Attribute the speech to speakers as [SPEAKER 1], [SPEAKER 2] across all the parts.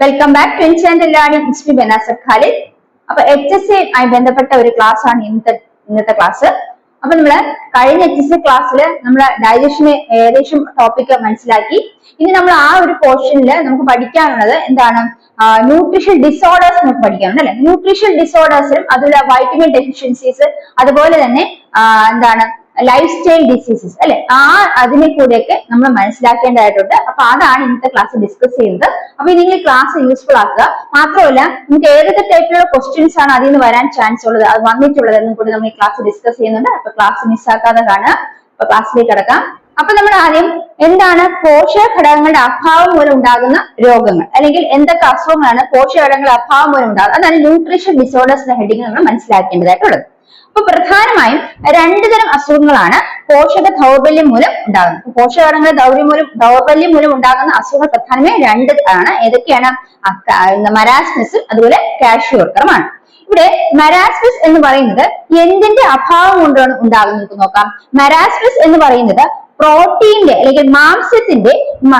[SPEAKER 1] Welcome back to instant learning ഇൻസ്റ്റി ബനാസർ Khalid. അപ്പൊ HSC ആയി ബന്ധപ്പെട്ട ഒരു ക്ലാസ് ആണ് ഇന്നത്തെ ക്ലാസ്. അപ്പൊ നമ്മള് കഴിഞ്ഞ HSC ക്ലാസ്സിൽ നമ്മള് ഡൈജഷന് ഏകദേശം ടോപ്പിക് മനസ്സിലാക്കി. ഇനി നമ്മൾ ആ ഒരു പോർഷനിൽ നമുക്ക് പഠിക്കാനുള്ളത് എന്താണ്? ന്യൂട്രീഷൻ ഡിസോർഡേഴ്സ് നമുക്ക് പഠിക്കാനുണ്ട് അല്ലെ. ന്യൂട്രീഷൻ ഡിസോർഡേഴ്സിലും അതുപോലെ വൈറ്റമിൻ ഡെഫിഷ്യൻസീസ്, അതുപോലെ തന്നെ എന്താണ് ലൈഫ് സ്റ്റൈൽ ഡിസീസസ് അല്ലെ, അതിനെ കൂടെയൊക്കെ നമ്മൾ മനസ്സിലാക്കേണ്ടതായിട്ടുണ്ട്. അപ്പൊ അതാണ് ഇന്നത്തെ ക്ലാസ് ഡിസ്കസ് ചെയ്യുന്നത്. അപ്പൊ നിങ്ങൾ ക്ലാസ് യൂസ്ഫുൾ ആക്കുക. മാത്രമല്ല നമുക്ക് ഏതൊക്കെ ടൈപ്പിലുള്ള ക്വസ്റ്റ്യൻസ് ആണ് അതിൽ നിന്ന് വരാൻ ചാൻസ് ഉള്ളത്, അത് വന്നിട്ടുള്ളത് എന്നും കൂടി നമ്മൾ ഈ ക്ലാസ് ഡിസ്കസ് ചെയ്യുന്നുണ്ട്. അപ്പൊ ക്ലാസ് മിസ്സാക്കാതെ കാണുക. അപ്പൊ ക്ലാസ്സിലേക്ക് കടക്കാം. അപ്പൊ നമ്മൾ ആദ്യം എന്താണ് പോഷക ഘടകങ്ങളുടെ അഭാവം മൂലം ഉണ്ടാകുന്ന രോഗങ്ങൾ, അല്ലെങ്കിൽ എന്തൊക്കെ അസുഖങ്ങളാണ് പോഷക ഘടകങ്ങളുടെ അഭാവം മൂലം ഉണ്ടാകുന്നത്, അതാണ് ന്യൂട്രീഷൻ ഡിസോർഡേഴ്സിന്റെ ഹെഡിങ് നമ്മൾ മനസ്സിലാക്കേണ്ടതായിട്ടുള്ളത്. അപ്പൊ പ്രധാനമായും രണ്ടു തരം അസുഖങ്ങളാണ് പോഷക ദൗർബല്യം മൂലം ഉണ്ടാകുന്നത്. പോഷകഘടകങ്ങളുടെ ദൗർബല്യം മൂലം ഉണ്ടാകുന്ന അസുഖങ്ങൾ പ്രധാനമായും രണ്ട് ആണ്. ഏതൊക്കെയാണ്? മരാസ്മസും അതുപോലെ കാഷ്യോർക്കറുമാണ്. ഇവിടെ മരാസ്മസ് എന്ന് പറയുന്നത് എന്തിന്റെ അഭാവം കൊണ്ടാണ് ഉണ്ടാകുന്നത് നോക്കാം. മരാസ്മസ് എന്ന് പറയുന്നത് പ്രോട്ടീന്റെ അല്ലെങ്കിൽ മാംസ്യത്തിന്റെ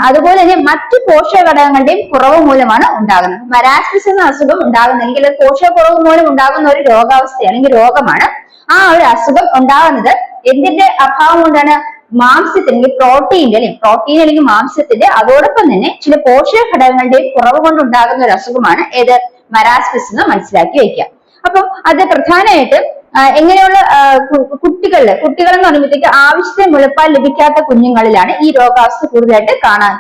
[SPEAKER 1] അതുപോലെ തന്നെ മറ്റു പോഷക ഘടകങ്ങളുടെയും കുറവ് മൂലമാണ് ഉണ്ടാകുന്നത്. മരാസ്മസ് എന്ന അസുഖം ഉണ്ടാകുന്നെങ്കിൽ പോഷകക്കുറവ് മൂലം ഉണ്ടാകുന്ന ഒരു രോഗാവസ്ഥ അല്ലെങ്കിൽ രോഗമാണ്. ആ ഒരു അസുഖം ഉണ്ടാകുന്നത് എന്തിന്റെ അഭാവം കൊണ്ടാണ്? മാംസ്യത്തിന്റെ അല്ലെങ്കിൽ പ്രോട്ടീന്റെ അല്ലെങ്കിൽ മാംസ്യത്തിന്റെ അതോടൊപ്പം തന്നെ ചില പോഷക ഘടകങ്ങളുടെയും കുറവ് കൊണ്ടുണ്ടാകുന്ന ഒരു അസുഖമാണ് ഏത്? മരാസ്മസ് എന്ന് മനസ്സിലാക്കി വയ്ക്കുക. അപ്പം അത് പ്രധാനമായിട്ട് എങ്ങനെയുള്ള കുട്ടികളെന്ന് പറയുമ്പോഴത്തേക്ക് ആവശ്യത്തിന് മുലപ്പാൽ ലഭിക്കാത്ത കുഞ്ഞുങ്ങളിലാണ് ഈ രോഗാവസ്ഥ കൂടുതലായിട്ട്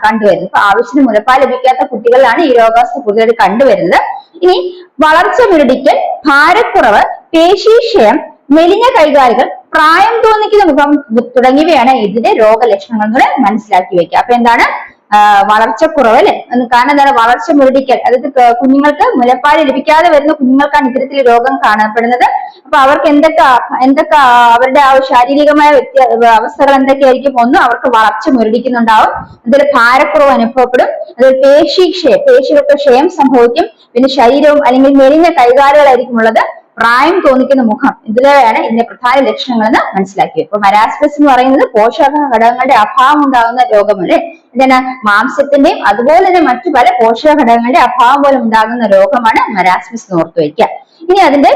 [SPEAKER 1] കണ്ടുവരുന്നത്. അപ്പൊ ആവശ്യത്തിന് മുലപ്പാൽ ലഭിക്കാത്ത കുട്ടികളിലാണ് ഈ രോഗാവസ്ഥ കൂടുതലായിട്ട് കണ്ടുവരുന്നത്. ഇനി വളർച്ച മുരടിക്കൽ, ഭാരക്കുറവ്, പേശീക്ഷയം, മെലിഞ്ഞ കൈകാലുകൾ, പ്രായം തോന്നിക്കുന്ന മുഖം തുടങ്ങിയവയാണ് ഇതിന്റെ രോഗലക്ഷണങ്ങൾ എന്ന് മനസ്സിലാക്കി വെക്കുക. അപ്പൊ എന്താണ്? വളർച്ചക്കുറവ് അല്ലെ. കാരണം എന്താണ്? വളർച്ച മുരടിക്കൽ, അതായത് കുഞ്ഞുങ്ങൾക്ക് മുലപ്പാൽ ലഭിക്കാതെ വരുന്ന കുഞ്ഞുങ്ങൾക്കാണ് ഇത്തരത്തിൽ രോഗം കാണപ്പെടുന്നത്. അപ്പൊ അവർക്ക് എന്തൊക്കെ അവരുടെ ആ ശാരീരികമായ അവസ്ഥകൾ എന്തൊക്കെയായിരിക്കും? ഒന്ന്, അവർക്ക് വളർച്ച മുരടിക്കുന്നുണ്ടാവും, അതിൽ ഭാരക്കുറവ് അനുഭവപ്പെടും, അതിൽ പേശികൾക്ക് ക്ഷയം സംഭവിക്കും, പിന്നെ ശരീരവും അല്ലെങ്കിൽ മെലിഞ്ഞ കൈകാലുകളായിരിക്കും ഉള്ളത്, പ്രായം തോന്നിക്കുന്ന മുഖം, ഇതിലാണ് ഇതിന്റെ പ്രധാന ലക്ഷണങ്ങൾ എന്ന് മനസ്സിലാക്കി. ഇപ്പൊ മരാസ്മസ് എന്ന് പറയുന്നത് പോഷക ഘടകങ്ങളുടെ അഭാവം ഉണ്ടാകുന്ന രോഗമല്ലേ. എന്താണ്? മാംസ്യത്തിന്റെയും അതുപോലെ തന്നെ മറ്റു പല പോഷക ഘടകങ്ങളുടെ അഭാവം മൂലം ഉണ്ടാകുന്ന രോഗമാണ് മരാസ്മസ് എന്ന് ഓർത്തു വയ്ക്കുക. ഇനി അതിന്റെ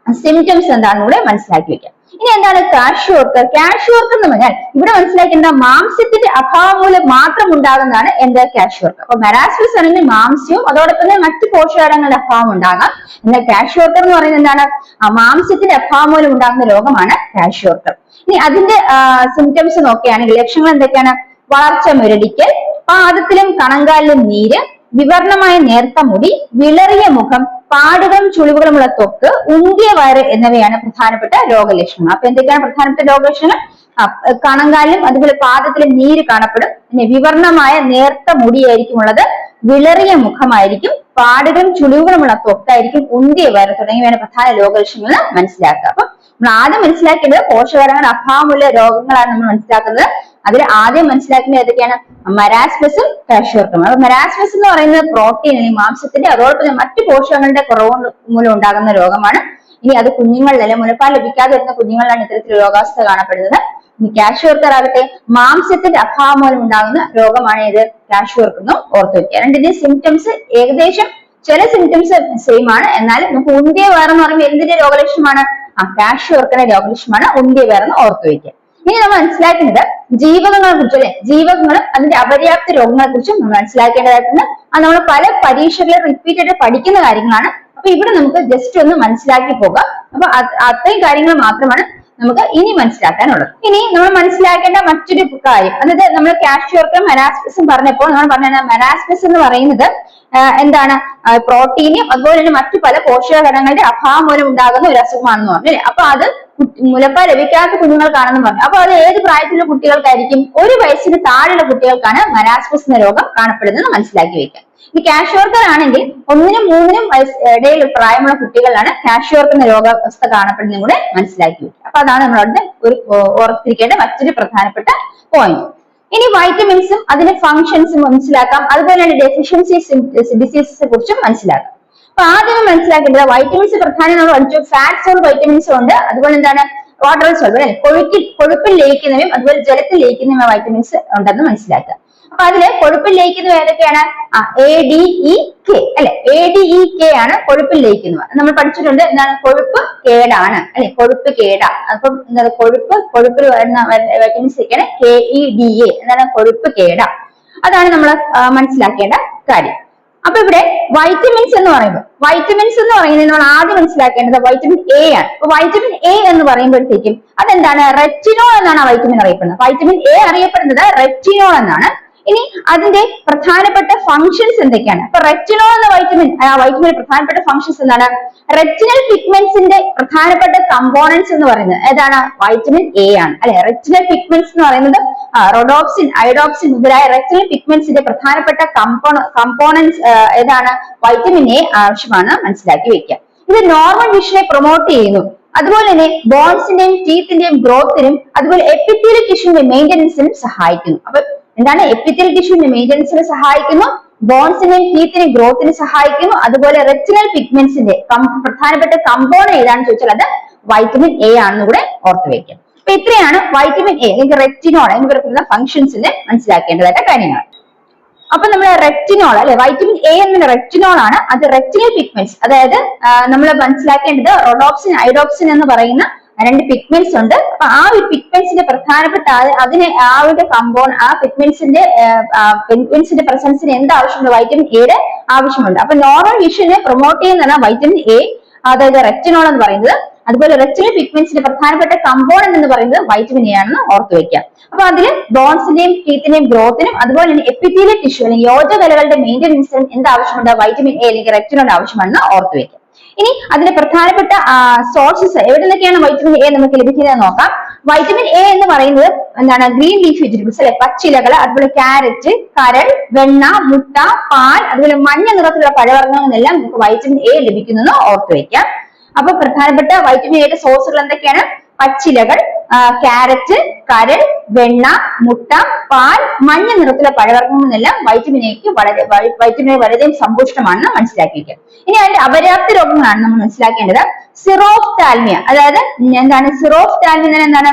[SPEAKER 1] സിംറ്റംസ് എന്താണെന്ന് കൂടെ മനസ്സിലാക്കി വെക്കാം. ഇനി എന്താണ് കാഷ്യോർക്കർ? കാഷ്യോർക്കർ എന്ന് പറഞ്ഞാൽ ഇവിടെ മനസ്സിലാക്കേണ്ട മാംസ്യത്തിന്റെ അഭാവം മൂലം മാത്രം ഉണ്ടാകുന്നതാണ് എന്ത്? കാഷ്യോർക്കർ. അപ്പൊ മരാസ്മസ് ആണെങ്കിൽ മാംസ്യവും അതോടൊപ്പം തന്നെ മറ്റു പോഷകങ്ങളുടെ അഭാവം ഉണ്ടാകാം. എന്നാൽ കാഷ്യോർക്കർ എന്ന് പറയുന്നത് എന്താണ്? മാംസ്യത്തിന്റെ അഭാവം മൂലം ഉണ്ടാകുന്ന രോഗമാണ് കാഷ്യോർക്കർ. ഇനി അതിന്റെ സിംറ്റംസ് നോക്കുകയാണെങ്കിൽ ലക്ഷണങ്ങൾ എന്തൊക്കെയാണ്? വളർച്ച മുരടിക്കൽ, പാദത്തിലും കണങ്കാലിലും നീര്, വിവർണമായ നേർത്ത മുടി, വിളറിയ മുഖം, പാടുകളും ചുളിവുകളുമുള്ള ത്വക്ക്, ഉന്തിയ വയറ് എന്നിവയാണ് പ്രധാനപ്പെട്ട രോഗലക്ഷണങ്ങൾ. അപ്പൊ എന്തൊക്കെയാണ് പ്രധാനപ്പെട്ട രോഗലക്ഷണങ്ങൾ? കണങ്കാലിലും അതുപോലെ പാദത്തിലും നീര് കാണപ്പെടും, പിന്നെ വിവർണമായ നേർത്ത മുടിയായിരിക്കും ഉള്ളത്, വിളറിയ മുഖമായിരിക്കും, പാടുകളും ചുളിവുകളുമുള്ള ത്വക്കായിരിക്കും, ഉന്തിയ വയറ് തുടങ്ങിയവയാണ് പ്രധാന രോഗലക്ഷണങ്ങൾ മനസ്സിലാക്കുക. അപ്പൊ നമ്മൾ ആദ്യം മനസ്സിലാക്കേണ്ടത് പോഷകങ്ങളുടെ അഭാവമുള്ള രോഗങ്ങളാണ് നമ്മൾ മനസ്സിലാക്കുന്നത്. അതിൽ ആദ്യം മനസ്സിലാക്കുന്നത് ഏതൊക്കെയാണ്? മരാസ്മസും കാഷ്യോർക്കറും. അപ്പൊ മരാസ്മസ് എന്ന് പറയുന്നത് പ്രോട്ടീൻ അല്ലെങ്കിൽ മാംസത്തിന്റെ അതോടൊപ്പം മറ്റു പോഷകങ്ങളുടെ കുറവ് മൂലം ഉണ്ടാകുന്ന രോഗമാണ്. ഇനി അത് കുഞ്ഞുങ്ങളിലല്ല, മുലപ്പാൽ ലഭിക്കാതെ വരുന്ന കുഞ്ഞുങ്ങളിലാണ് ഇത്തരത്തിൽ രോഗാവസ്ഥ കാണപ്പെടുന്നത്. ഇനി കാഷ്യോർക്കർ ആകട്ടെ മാംസത്തിന്റെ അഭാവം മൂലം ഉണ്ടാകുന്ന രോഗമാണ് ഇത് കാഷ്യോർക്കർ എന്നും ഓർത്തു വയ്ക്കുക. രണ്ടിന്റെ സിംറ്റംസ് ഏകദേശം ചില സിംറ്റംസ് സെയിം ആണ്. എന്നാലും നമുക്ക് ഉന്തിയ വയറെന്ന് പറയുമ്പോൾ എന്തിന്റെ രോഗലക്ഷണമാണ്? കാഷ്യോർക്കറിന്റെ രോഗലക്ഷണമാണ് ഉന്തിയ വയറെന്ന് ഓർത്തു വയ്ക്കുക. ഇനി നമ്മൾ മനസ്സിലാക്കുന്നത് ജീവകങ്ങളെ കുറിച്ച് അല്ലെ, ജീവകങ്ങളും അതിന്റെ അപര്യാപ്ത രോഗങ്ങളെ കുറിച്ചും നമ്മൾ മനസ്സിലാക്കേണ്ടതായിട്ടുണ്ട്. അത് നമ്മൾ പല പരീക്ഷകളിൽ റിപ്പീറ്റ് ആയിട്ട് പഠിക്കുന്ന കാര്യങ്ങളാണ്. അപ്പൊ ഇവിടെ നമുക്ക് ജസ്റ്റ് ഒന്ന് മനസ്സിലാക്കി പോകാം. അപ്പൊ അത്രയും കാര്യങ്ങൾ മാത്രമാണ് നമുക്ക് ഇനി മനസ്സിലാക്കാനുള്ളത്. ഇനി നമ്മൾ മനസ്സിലാക്കേണ്ട മറ്റൊരു കാര്യം, അതായത് നമ്മൾ കാഷ്യോർക്കറും മരാസ്മസും പറഞ്ഞപ്പോൾ നമ്മൾ പറഞ്ഞ മരാസ്മസ് എന്ന് പറയുന്നത് എന്താണ്? പ്രോട്ടീനും അതുപോലെ തന്നെ മറ്റു പല പോഷക ഘടകങ്ങളുടെ അഭാവം മൂലം ഉണ്ടാകുന്ന ഒരു അസുഖമാണെന്ന് പറഞ്ഞു അല്ലെ. അപ്പൊ അത് മുലപ്പാൽ ലഭിക്കാത്ത കുഞ്ഞുങ്ങൾക്കാണെന്ന് പറഞ്ഞു. അപ്പൊ അത് ഏത് പ്രായത്തിലുള്ള കുട്ടികൾക്കായിരിക്കും? 1 വയസ്സിന് താഴെയുള്ള കുട്ടികൾക്കാണ് മരാസ്മസ് എന്ന രോഗം കാണപ്പെടുന്നത് മനസ്സിലാക്കി വെക്കാം. ഈ കാഷ്യോർക്കർ ആണെങ്കിൽ 1-നും 3-നും ഇടയിൽ പ്രായമുള്ള കുട്ടികളിലാണ് കാഷ്യോർക്കർ എന്ന രോഗാവസ്ഥ കാണപ്പെടുന്നതും കൂടെ മനസ്സിലാക്കി വെക്കുക. അപ്പൊ അതാണ് നമ്മളവിടെ ഓർത്തിരിക്കേണ്ട മറ്റൊരു പ്രധാനപ്പെട്ട പോയിന്റ്. ഇനി വൈറ്റമിൻസും അതിന്റെ ഫങ്ഷൻസും മനസ്സിലാക്കാം. അതുപോലെ തന്നെ ഡെഫിഷ്യൻസീസ് ഡിസീസസിനെ കുറിച്ചും മനസ്സിലാക്കാം. അപ്പൊ ആദ്യം മനസ്സിലാക്കേണ്ടത് വൈറ്റമിൻസ് പ്രധാനം നമ്മൾ പഠിച്ചു. ഫാറ്റ് സോൾ വൈറ്റമിൻസും ഉണ്ട്, അതുപോലെ എന്താണ് വാട്ടർ സോൾബിൾ അല്ലെ, കൊഴുപ്പിൽ ലയിക്കുന്നവയും അതുപോലെ ജലത്തിൽ ലയിക്കുന്നവയും വൈറ്റമിൻസ് ഉണ്ടെന്ന് മനസ്സിലാക്കുക. അപ്പൊ അതില് കൊഴുപ്പിൽ ലയിക്കുന്നത് ഏതൊക്കെയാണ്? ADEK അല്ലെ, ADEK ആണ് കൊഴുപ്പിൽ ലയിക്കുന്നത്. നമ്മൾ പഠിച്ചിട്ടുണ്ട് എന്താണ്, കൊഴുപ്പ് കേടാണ് അല്ലെ, കൊഴുപ്പ് കേടാ. അപ്പം എന്താണ് കൊഴുപ്പിൽ വരുന്ന വൈറ്റമിൻ സിക്കാണ് KEDA, എന്താണ്, കൊഴുപ്പ് കേടാ. അതാണ് നമ്മൾ മനസ്സിലാക്കേണ്ട കാര്യം. അപ്പൊ ഇവിടെ വൈറ്റമിൻസ് എന്ന് പറയുന്നത് നമ്മൾ ആദ്യം മനസ്സിലാക്കേണ്ടത് വൈറ്റമിൻ A ആണ്. അപ്പൊ വൈറ്റമിൻ A എന്ന് പറയുമ്പോഴത്തേക്കും അതെന്താണ്, റെറ്റിനോൾ എന്നാണ് ആ വൈറ്റമിൻ അറിയപ്പെടുന്നത്. വൈറ്റമിൻ A അറിയപ്പെടുന്നത് റെറ്റിനോൾ എന്നാണ്. ഇനി അതിന്റെ പ്രധാനപ്പെട്ട ഫങ്ഷൻസ് എന്തൊക്കെയാണ്? അപ്പൊ റെറ്റിനോൾ എന്ന വൈറ്റമിന്റെ പ്രധാനപ്പെട്ട ഫങ്ഷൻസ് എന്താണ്? റെറ്റിനൽ പിഗ്മെന്റ്സിന്റെ പ്രധാനപ്പെട്ട കമ്പോണൻസ് എന്ന് പറയുന്നത് ഏതാണ്? വൈറ്റമിൻ A ആണ് അല്ലെ. റെറ്റിനൽ പിഗ്മെന്റ്സ് എന്ന് പറയുന്നത് റോഡോപ്സിൻ, അയോഡോപ്സിൻ മുതലായ റെറ്റിനൽ പിഗ്മെന്റ്സിന്റെ പ്രധാനപ്പെട്ട കമ്പോണൻസ് ഏതാണ്? വൈറ്റമിൻ A ആവശ്യമാണ്, മനസ്സിലാക്കി വെക്കുക. ഇത് നോർമൽ വിഷനെ പ്രൊമോട്ട് ചെയ്യുന്നു. അതുപോലെ തന്നെ ബോൺസിന്റെയും ടീത്തിന്റെയും ഗ്രോത്തിനും അതുപോലെ എപ്പിത്തീലിയൽ ടിഷ്യൂവിന്റെ മെയിന്റനൻസിനും സഹായിക്കുന്നു. അപ്പൊ എന്താണ്, എപ്പിത്തീലിയൽ ടിഷ്യൂവിന്റെ മെയിന്റനൻസിന് സഹായിക്കുന്നു, ബോൺസിന്റെയും ടീത്തിന്റെയും ഗ്രോത്തിന് സഹായിക്കുന്നു. അതുപോലെ റെറ്റിനൽ പിഗ്മെന്റ്സിന്റെ പ്രധാനപ്പെട്ട കമ്പോണന്റ് ഏതാണെന്ന് ചോദിച്ചാൽ അത് വൈറ്റമിൻ A ആണെന്ന് കൂടെ ഓർത്തു വയ്ക്കാം. അപ്പൊ ഇത്രയാണ് വൈറ്റമിൻ A അല്ലെങ്കിൽ റെറ്റിനോൾ എന്ന് പറയുന്ന ഫംഗ്ഷൻസിന് മനസ്സിലാക്കേണ്ടതായിട്ട് കാര്യങ്ങൾ. അപ്പൊ നമ്മൾ റെറ്റിനോൾ അല്ലെ, വൈറ്റമിൻ A എന്ന റെറ്റിനോൾ ആണ്. അത് റെറ്റിനൽ പിഗ്മെന്റ്സ്, അതായത് നമ്മൾ മനസ്സിലാക്കേണ്ടത് റോഡോപ്സിൻ, അയോഡോപ്സിൻ എന്ന് പറയുന്ന രണ്ട് പിഗ്മെന്റ്സ് ഉണ്ട്. അപ്പൊ ആ ഒരു പിഗ്മെന്റ്സിന്റെ പ്രധാനപ്പെട്ട അതിനെ ആ പിഗ്മെന്റ്സിന്റെ പ്രസൻസിന് എന്ത് ആവശ്യമുണ്ട്? വൈറ്റമിൻ എയുടെ ആവശ്യമുണ്ട്. അപ്പൊ നോർമൽ വിഷനെ പ്രൊമോട്ട് ചെയ്യുന്നതാണ് വൈറ്റമിൻ A, അതായത് റെറ്റിനോൾ എന്ന് പറയുന്നത്. അതുപോലെ റെറ്റിനൽ പിഗ്മെന്റ്സിന്റെ പ്രധാനപ്പെട്ട കമ്പോണന്റ് എന്ന് പറയുന്നത് വൈറ്റമിൻ A ആണെന്ന് ഓർത്തു വെക്കാം. അപ്പൊ അതിൽ ബോൺസിന്റെയും ടീത്തിന്റെയും ഗ്രോത്തിനും അതുപോലെ തന്നെ എപ്പിത്തീലിയൽ ടിഷ്യൂ അല്ലെങ്കിൽ യോജകലകളുടെ മെയിന്റനൻസിനും എന്ത് ആവശ്യമുണ്ട്? വൈറ്റമിൻ A അല്ലെങ്കിൽ റെറ്റിനോൾ ആവശ്യമാണെന്ന് ഓർത്തു വെക്കാം. ഇനി അതിന്റെ പ്രധാനപ്പെട്ട സോഴ്സസ് എവിടെ നിന്നൊക്കെയാണ് വൈറ്റമിൻ A നമുക്ക് ലഭിക്കുന്നത് നോക്കാം. വൈറ്റമിൻ A എന്ന് പറയുന്നത് എന്താണ്, ഗ്രീൻ ലീഫ് വെജിറ്റബിൾസ് അല്ലെ, പച്ചിലകൾ, അതുപോലെ ക്യാരറ്റ്, കരൾ, വെണ്ണ, മുട്ട, പാൽ, അതുപോലെ മഞ്ഞ നിറത്തിലുള്ള പഴവർഗ്ഗങ്ങളിൽ നിന്നെല്ലാം നമുക്ക് വൈറ്റമിൻ A ലഭിക്കുന്നു ഓർത്തു വെക്കാം. അപ്പൊ പ്രധാനപ്പെട്ട വൈറ്റമിൻ എയുടെ സോഴ്സുകൾ എന്തൊക്കെയാണ്? പച്ചിലകൾ, ക്യാരറ്റ്, കരൾ, വെണ്ണ, മുട്ട, പാൽ, മഞ്ഞ നിറത്തിലുള്ള പഴവർഗ്ഗങ്ങളിൽ നിന്നെല്ലാം വൈറ്റമിൻ എക്ക് വളരെ സമ്പുഷ്ടമാണെന്ന് മനസ്സിലാക്കി വയ്ക്കുക. ഇനി അതിന്റെ അപര്യാപ്ത രോഗങ്ങളാണ് നമ്മൾ മനസ്സിലാക്കേണ്ടത്. സിറോഫ്താൽമിയ, അതായത് എന്താണ് സിറോഫ്താൽമിയ എന്താണ്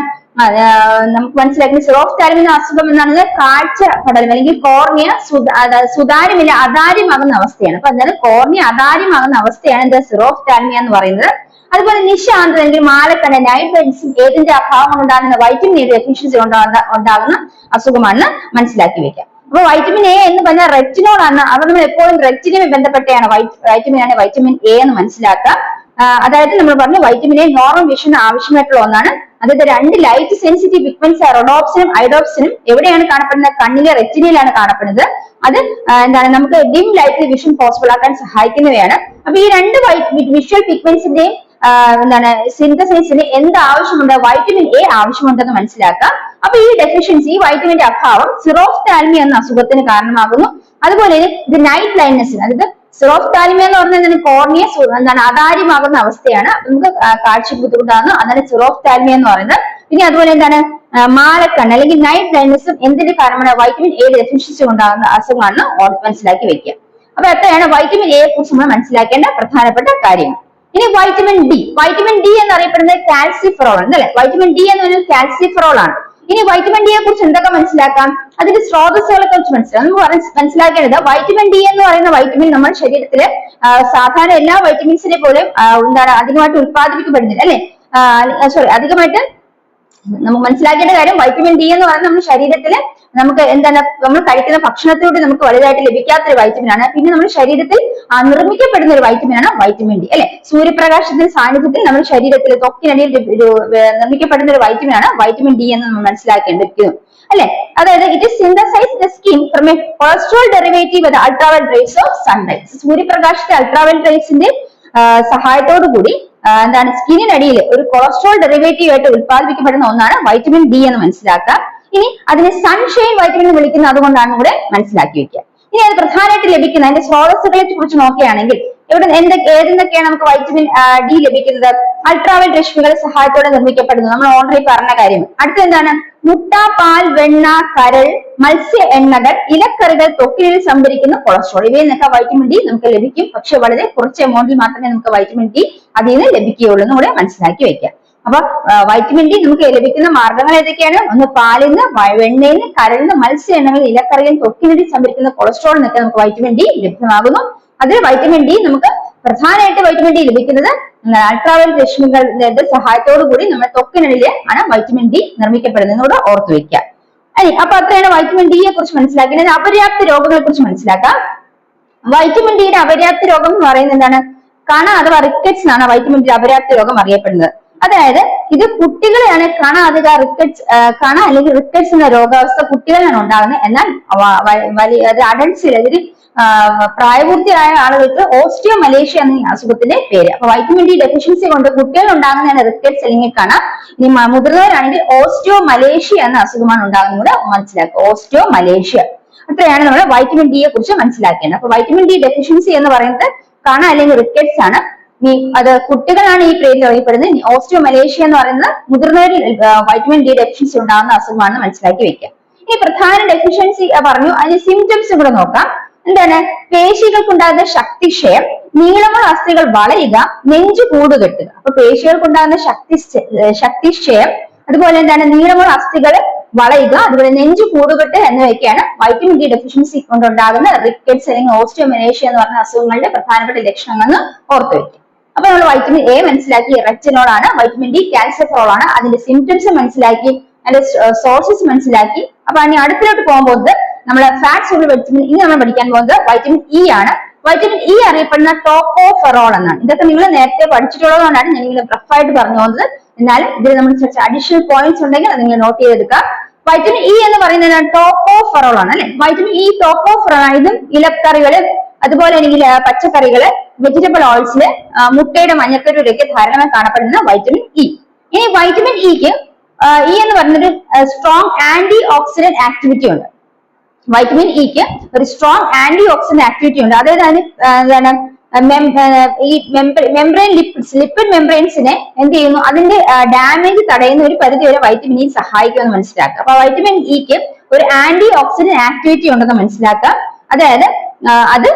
[SPEAKER 1] നമുക്ക് മനസ്സിലാക്കുന്നത്? സിറോഫ്താൽമിയ എന്ന അസുഖം എന്നാണ് കാഴ്ച പടലം അല്ലെങ്കിൽ കോർണിയ സുതാര്യമില്ല അതാര്യമാകുന്ന അവസ്ഥയാണ്. അപ്പൊ എന്താണ്, കോർണിയ അതാര്യമാകുന്ന അവസ്ഥയാണ് എന്താ സിറോഫ്താൽമിയ എന്ന് പറയുന്നത്. അതുപോലെ നിശാന്തത അല്ലെങ്കിൽ മാലക്കണ്ണ്, നൈറ്റ് ബ്ലൈൻഡ്സും ഏതിന്റെ അഭാവം ഉണ്ടാകുന്ന വൈറ്റമിൻ എ ഡെഫിഷ്യൻസി ഉണ്ടാകുന്ന അസുഖമാണെന്ന് മനസ്സിലാക്കി വെക്കാം. അപ്പൊ വൈറ്റമിൻ A എന്ന് പറഞ്ഞാൽ റെറ്റിനോൾ ആണ്. അവിടെ നമ്മൾ എപ്പോഴും റെറ്റിനുമായി ബന്ധപ്പെട്ടാണ് വൈറ്റമിൻ A എന്ന് മനസ്സിലാക്കുക. അതായത് നമ്മൾ പറഞ്ഞു വൈറ്റമിൻ A നോർമൽ വിഷന് ആവശ്യമായിട്ടുള്ള ഒന്നാണ്. അതായത് രണ്ട് ലൈറ്റ് സെൻസിറ്റീവ് പിഗ്മെന്റ്സ് റോഡോപ്സിനും അയോഡോപ്സിനും എവിടെയാണ് കാണപ്പെടുന്നത്? കണ്ണിലെ റെറ്റിനയിലാണ് കാണപ്പെടുന്നത്. അത് എന്താണ്, നമുക്ക് ഡിം ലൈറ്റിൽ വിഷൻ പോസിബിൾ ആക്കാൻ സഹായിക്കുന്നവയാണ്. അപ്പൊ ഈ രണ്ട് വിഷ്വൽ പിഗ്മെന്റ്സിന്റെയും എന്താണ് സിന്തസൈസിന് എന്ത് ആവശ്യമുണ്ട്? വൈറ്റമിൻ A ആവശ്യമുണ്ടെന്ന് മനസ്സിലാക്കുക. അപ്പൊ ഈ ഡെഫിഷ്യൻസി, ഈ വൈറ്റമിന്റെ അഭാവം സിറോഫ്താൽമിയ എന്ന അസുഖത്തിന് കാരണമാകുന്നു. അതുപോലെ ഇത് നൈറ്റ് ബ്ലൈൻഡ്നെസ്സിന്, അതായത് സിറോഫ്താൽമിയ എന്ന് പറഞ്ഞാൽ കോർണിയ എന്താണ് അതാര്യമാകുന്ന അവസ്ഥയാണ്. നമുക്ക് കാഴ്ച ബുദ്ധിമുട്ടാകുന്നു, അതാണ് സിറോഫ്താൽമിയ എന്ന് പറയുന്നത്. പിന്നെ അതുപോലെ എന്താണ് മാലക്കണ്ണ് അല്ലെങ്കിൽ നൈറ്റ് ബ്ലൈൻഡ്നെസ്സും എന്തിന്റെ കാരണമാണ്? വൈറ്റമിൻ A ഡെഫിഷ്യൻസി ഉണ്ടാകുന്ന അസുഖമാണെന്ന് മനസ്സിലാക്കി വെക്കുക. അപ്പൊ എത്രയാണ് വൈറ്റമിൻ A കുറിച്ച് നമ്മൾ മനസ്സിലാക്കേണ്ട പ്രധാനപ്പെട്ട കാര്യങ്ങൾ. ഇനി വൈറ്റമിൻ ഡി എന്നറിയപ്പെടുന്നത് കാൽസിഫെറോൾ ആണ് അല്ലെ. വൈറ്റമിൻ ഡി എന്ന് പറയുന്നത് കാൽസിഫെറോൾ ആണ്. ഇനി വൈറ്റമിൻ ഡിയെ കുറിച്ച് എന്തൊക്കെ മനസ്സിലാക്കാം? അതിന്റെ സ്രോതസ്സുകളെ കുറിച്ച് മനസ്സിലാക്കേണ്ടത് വൈറ്റമിൻ ഡി എന്ന് പറയുന്ന വൈറ്റമിൻ നമ്മുടെ ശരീരത്തില് സാധാരണ എല്ലാ വൈറ്റമിൻസിനെ പോലെ എന്താണ് അധികമായിട്ട് ഉത്പാദിപ്പിക്കപ്പെടുന്നില്ല അല്ലെ. അധികമായിട്ട് നമുക്ക് മനസ്സിലാക്കേണ്ട കാര്യം വൈറ്റമിൻ ഡി എന്ന് പറയുന്നത് നമ്മുടെ ശരീരത്തില് നമുക്ക് എന്താണ് നമ്മൾ കഴിക്കുന്ന ഭക്ഷണത്തിലൂടെ നമുക്ക് വലുതായിട്ട് ലഭിക്കാത്ത ഒരു വൈറ്റമിൻ ആണ്. പിന്നെ നമ്മുടെ ശരീരത്തിൽ നിർമ്മിക്കപ്പെടുന്ന ഒരു വൈറ്റമിൻ ആണ് വൈറ്റമിൻ ഡി അല്ലെ. സൂര്യപ്രകാശത്തിന്റെ സാന്നിധ്യത്തിൽ നമ്മുടെ ശരീരത്തിൽ ത്വക്കിനടിയിൽ നിർമ്മിക്കപ്പെടുന്ന ഒരു വൈറ്റമിൻ ആണ് വൈറ്റമിൻ ഡി എന്ന് നമ്മൾ മനസ്സിലാക്കേണ്ടിരിക്കുന്നു അല്ലെ. അതായത് it is synthesized the skin from a cholesterol derivative with ultraviolet rays of sunlight. സൂര്യപ്രകാശത്തെ അൾട്രാവയലറ്റ് റേസിന്റെ സഹായത്തോടു കൂടി എന്താണ് സ്കിന്നിനടിയിൽ ഒരു കൊളസ്ട്രോൾ ഡെറിവേറ്റീവ് ആയിട്ട് ഉത്പാദിപ്പിക്കപ്പെടുന്ന ഒന്നാണ് വൈറ്റമിൻ ഡി എന്ന് മനസ്സിലാക്കുക. ഇനി അതിനെ സൺഷൈൻ വൈറ്റമിൻ എന്ന് വിളിക്കുന്നത് അതുകൊണ്ടാണ് കൂടെ മനസ്സിലാക്കി വെക്കുക. ഇനി അത് പ്രധാനമായിട്ട് ലഭിക്കുന്ന അതിന്റെ സ്രോതസ്സുകളെ കുറിച്ച് നോക്കുകയാണെങ്കിൽ ഏതെന്നൊക്കെയാണ് നമുക്ക് വൈറ്റമിൻ ഡി ലഭിക്കുന്നത്? അൾട്രാവയലറ്റ് രശ്മികളുടെ സഹായത്തോടെ നിർമ്മിക്കപ്പെടുന്നു, നമ്മൾ ഓൾറെഡി പറഞ്ഞ കാര്യം. അടുത്ത എന്താണ്? മുട്ട, പാൽ, വെണ്ണ, കരൾ, മത്സ്യ എണ്ണകൾ, ഇലക്കറികൾ, ത്വക്കിനിൽ സംഭരിക്കുന്ന കൊളസ്ട്രോൾ, ഇവയിൽ നിന്നൊക്കെ വൈറ്റമിൻ ഡി നമുക്ക് ലഭിക്കും. പക്ഷെ വളരെ കുറച്ച് എമൗണ്ടിൽ മാത്രമേ നമുക്ക് വൈറ്റമിൻ ഡി അതിൽ നിന്ന് ലഭിക്കുകയുള്ളൂ എന്ന് കൂടെ മനസ്സിലാക്കി വെക്കാം. അപ്പൊ വൈറ്റമിൻ ഡി നമുക്ക് ലഭിക്കുന്ന മാർഗങ്ങൾ ഏതൊക്കെയാണ്? ഒന്ന് പാലിൽ നിന്ന്, വെണ്ണയിൽ നിന്ന്, കരളിൽ നിന്ന്, മത്സ്യ എണ്ണകളിൽ, ഇലക്കറിയിൽ, തൊക്കിനിടയിൽ സംഭരിക്കുന്ന കൊളസ്ട്രോളിൽ നിന്നൊക്കെ നമുക്ക് വൈറ്റമിൻ ഡി ലഭ്യമാകുന്നു. അതിൽ വൈറ്റമിൻ ഡി നമുക്ക് പ്രധാനമായിട്ട് വൈറ്റമിൻ ഡി ലഭിക്കുന്നത് അൾട്രാവയലറ്റ് രശ്മികളുടെ സഹായത്തോടു കൂടി നമ്മുടെ ത്വക്കിനിടയിൽ ആണ് വൈറ്റമിൻ ഡി നിർമ്മിക്കപ്പെടുന്നത് കൂടെ ഓർത്തു വെക്കുക. അപ്പൊ അത്രയാണ് വൈറ്റമിൻ ഡിയെ കുറിച്ച് മനസ്സിലാക്കിയത്. അപര്യാപ്ത രോഗങ്ങളെ കുറിച്ച് മനസ്സിലാക്കാം. വൈറ്റമിൻ ഡിയുടെ അപര്യാപ്ത രോഗം എന്ന് പറയുന്നത് എന്താണ്? കണ അഥവാ റിക്കറ്റ്സ് എന്നാണ് വൈറ്റമിൻ ഡി അപര്യാപ്ത രോഗം അറിയപ്പെടുന്നത്. അതായത് ഇത് കുട്ടികളെയാണ് കണ അധിക റിക്കറ്റ്സ് കണ അല്ലെങ്കിൽ റിക്കറ്റ്സ് എന്ന രോഗാവസ്ഥ കുട്ടികളിലാണ് ഉണ്ടാകുന്നത്. എന്നാൽ വലിയ അഡൽട്സിൽ അതിൽ പ്രായപൂർത്തിയായ ആളുകൾക്ക് ഓസ്റ്റിയോമലേഷ്യ എന്ന ഈ അസുഖത്തിന്റെ പേര്. അപ്പൊ വൈറ്റമിൻ ഡി ഡെഫിഷ്യൻസി കൊണ്ട് കുട്ടികൾ ഉണ്ടാകുന്നതാണ് റിക്കറ്റ്സ് അല്ലെങ്കിൽ കണ. ഇനി മുതിർന്നവരാണെങ്കിൽ ഓസ്റ്റിയോമലേഷ്യ എന്ന അസുഖമാണ് ഉണ്ടാകുന്നത് കൂടെ മനസ്സിലാക്കുക. ഓസ്റ്റിയോമലേഷ്യ. അത്രയാണ് നമ്മൾ വൈറ്റമിൻ ഡിയെ കുറിച്ച് മനസ്സിലാക്കേണ്ടത്. അപ്പൊ വൈറ്റമിൻ ഡി ഡെഫിഷ്യൻസി എന്ന് പറയുന്നത് കണ അല്ലെങ്കിൽ റിക്കറ്റ്സ് ആണ്. അത് കുട്ടികളാണ് ഈ പേരിൽ അറിയപ്പെടുന്നത്. ഓസ്റ്റിയോമലേഷ്യ എന്ന് പറയുന്നത് മുതിർന്നവരിൽ വൈറ്റമിൻ ഡി ഡെഫിഷ്യൻസി ഉണ്ടാകുന്ന അസുഖമാണെന്ന് മനസ്സിലാക്കി വെക്കുക. ഇനി പ്രധാന ഡെഫിഷ്യൻസി പറഞ്ഞു, അതിന് സിംറ്റംസ് കൂടെ നോക്കാം. എന്താണ്? പേശികൾക്കുണ്ടാകുന്ന ശക്തിക്ഷയം, നീളമുള്ള അസ്ഥികൾ വളയുക, നെഞ്ചു കൂടുകെട്ടുക. അപ്പൊ പേശികൾക്കുണ്ടാകുന്ന ശക്തിക്ഷയം, അതുപോലെ എന്താണ് നീളമുള്ള അസ്ഥികൾ വളയുക, അതുപോലെ നെഞ്ചു കൂടുകെട്ട് എന്നിവയൊക്കെയാണ് വൈറ്റമിൻ ഡി ഡെഫിഷ്യൻസി കൊണ്ടുണ്ടാകുന്ന റിക്കറ്റ്സ് അല്ലെങ്കിൽ ഓസ്റ്റിയോമലേഷ്യ എന്ന് പറഞ്ഞ അസുഖങ്ങളുടെ പ്രധാനപ്പെട്ട ലക്ഷണങ്ങൾ എന്ന് ഓർത്തു വയ്ക്കുക. അപ്പൊ നമ്മൾ വൈറ്റമിൻ എ മനസ്സിലാക്കി, റെറ്റിനോൾ ആണ്. വൈറ്റമിൻ ഡി കാൽസ്യഫെറോൾ ആണ്. അതിന്റെ സിംറ്റംസ് മനസ്സിലാക്കി, അതിന്റെ സോഴ്സസ് മനസ്സിലാക്കി. അപ്പൊ ഇനി അടുത്തിലോട്ട് പോകുമ്പോൾ നമ്മൾ ഫാറ്റ് സോൾബിൾ വൈറ്റമിൻ ഇനി നമ്മൾ പഠിക്കാൻ പോകുന്നത് വൈറ്റമിൻ ഇ ആണ്. വൈറ്റമിൻ ഇ അറിയപ്പെടുന്ന ടോക്കോഫെറോൾ എന്നാണ്. ഇതൊക്കെ നിങ്ങൾ നേരത്തെ പഠിച്ചിട്ടുള്ളതുകൊണ്ടാണ് ഞാൻ നിങ്ങൾ റഫായിട്ട് പറഞ്ഞു പോകുന്നത്. എന്നാലും ഇതിൽ നമ്മൾ കുറച്ച് അഡീഷണൽ പോയിന്റ്സ് ഉണ്ടെങ്കിൽ അത് നിങ്ങൾ നോട്ട് ചെയ്തെടുക്കുക. വൈറ്റമിൻ ഇ എന്ന് പറയുന്നത് ടോക്കോഫെറോൾ ആണ് അല്ലെ. വൈറ്റമിൻ ഇ ടോക്കോഫെറോൾ ആണ്. ഇതും ഇലക്കറികള്, അതുപോലെ അല്ലെങ്കിൽ പച്ചക്കറികള്, വെജിറ്റബിൾ ഓയിൽസില്, മുട്ടയുടെ മഞ്ഞക്കരുവിലൊക്കെ ധാരാളമായി കാണപ്പെടുന്ന വൈറ്റമിൻ ഇ. ഇനി വൈറ്റമിൻ ഇക്ക് ഇ എന്ന് പറയുന്നൊരു സ്ട്രോങ് ആന്റി ഓക്സിഡന്റ് ആക്ടിവിറ്റി ഉണ്ട്. വൈറ്റമിൻ ഇക്ക് ഒരു സ്ട്രോങ് ആന്റി ഓക്സിഡന്റ് ആക്ടിവിറ്റി ഉണ്ട്. അതായത് അതിന് എന്താണ് ഈ മെംബ്രെയിൻ ലിപ്പിഡ് മെംബ്രെയിൻസിനെ എന്ത് ചെയ്യുന്നു? അതിന്റെ ഡാമേജ് തടയുന്ന ഒരു പരിധി വരെ വൈറ്റമിൻ ഇ സഹായിക്കുമെന്ന് മനസ്സിലാക്കുക. അപ്പൊ വൈറ്റമിൻ ഇക്ക് ഒരു ആന്റി ഓക്സിഡന്റ് ആക്ടിവിറ്റി ഉണ്ടെന്ന് മനസ്സിലാക്കുക. അതായത് അത്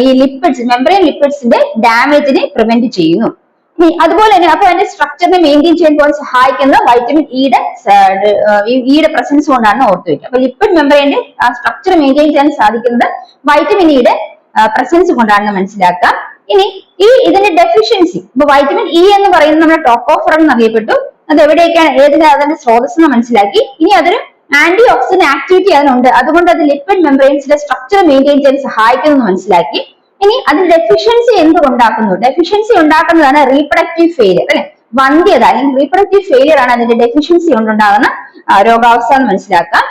[SPEAKER 1] ഈ ലിപ്പിഡ്സ്, മെംബ്രെയിൻ ലിപ്പിഡ്സിന്റെ ഡാമേജിനെ പ്രിവെന്റ് ചെയ്യുന്നു. അതുപോലെ തന്നെ അപ്പൊ അതിന്റെ സ്ട്രക്ചറിനെ മെയിൻറ്റെയിൻ ചെയ്യാൻ സഹായിക്കുന്ന വൈറ്റമിൻ ഇയുടെ പ്രസൻസ് കൊണ്ടാണ് ഓർത്തു വയ്ക്കുക. അപ്പൊ ലിപ്പിഡ് മെംബ്രെയിന്റെ സ്ട്രക്ചർ മെയിൻറ്റെയിൻ ചെയ്യാൻ സാധിക്കുന്നത് വൈറ്റമിൻ ഇയുടെ പ്രസൻസ് കൊണ്ടാണെന്ന് മനസ്സിലാക്കുക. ഇനി ഇതിന്റെ ഡെഫിഷ്യൻസി, ഇപ്പൊ വൈറ്റമിൻ ഇ എന്ന് പറയുന്നത് നമ്മുടെ ടോക്കോഫെറോൾ എന്നറിയപ്പെട്ടു. അത് എവിടെയൊക്കെയാണ്, അതിന്റെ സ്രോതസ് മനസ്സിലാക്കി. ഇനി അതൊരു ആന്റി ഓക്സിഡന്റ് ആക്ടിവിറ്റി അതിനുണ്ട്. അതുകൊണ്ട് അത് ലിപ്പിഡ് മെംബ്രെയിൻസിന്റെ സ്ട്രക്ചർ മെയിൻറ്റെയിൻ ചെയ്യാൻ സഹായിക്കുന്നു മനസ്സിലാക്കി. ഇനി അതിന് ഡെഫിഷ്യൻസി എന്തുകൊണ്ടാക്കുന്നു? ഡെഫിഷ്യൻസി ഉണ്ടാക്കുന്നതാണ് റീപ്രൊഡക്റ്റീവ് ഫെയിലിയർ അല്ലെ, വന്ധ്യത അല്ലെങ്കിൽ റീപ്രൊഡക്റ്റീവ് ഫെയിലിയർ ആണ് അതിന്റെ ഡെഫിഷ്യൻസി കൊണ്ടുണ്ടാകുന്ന രോഗാവസ്ഥ എന്ന് മനസ്സിലാക്കാം.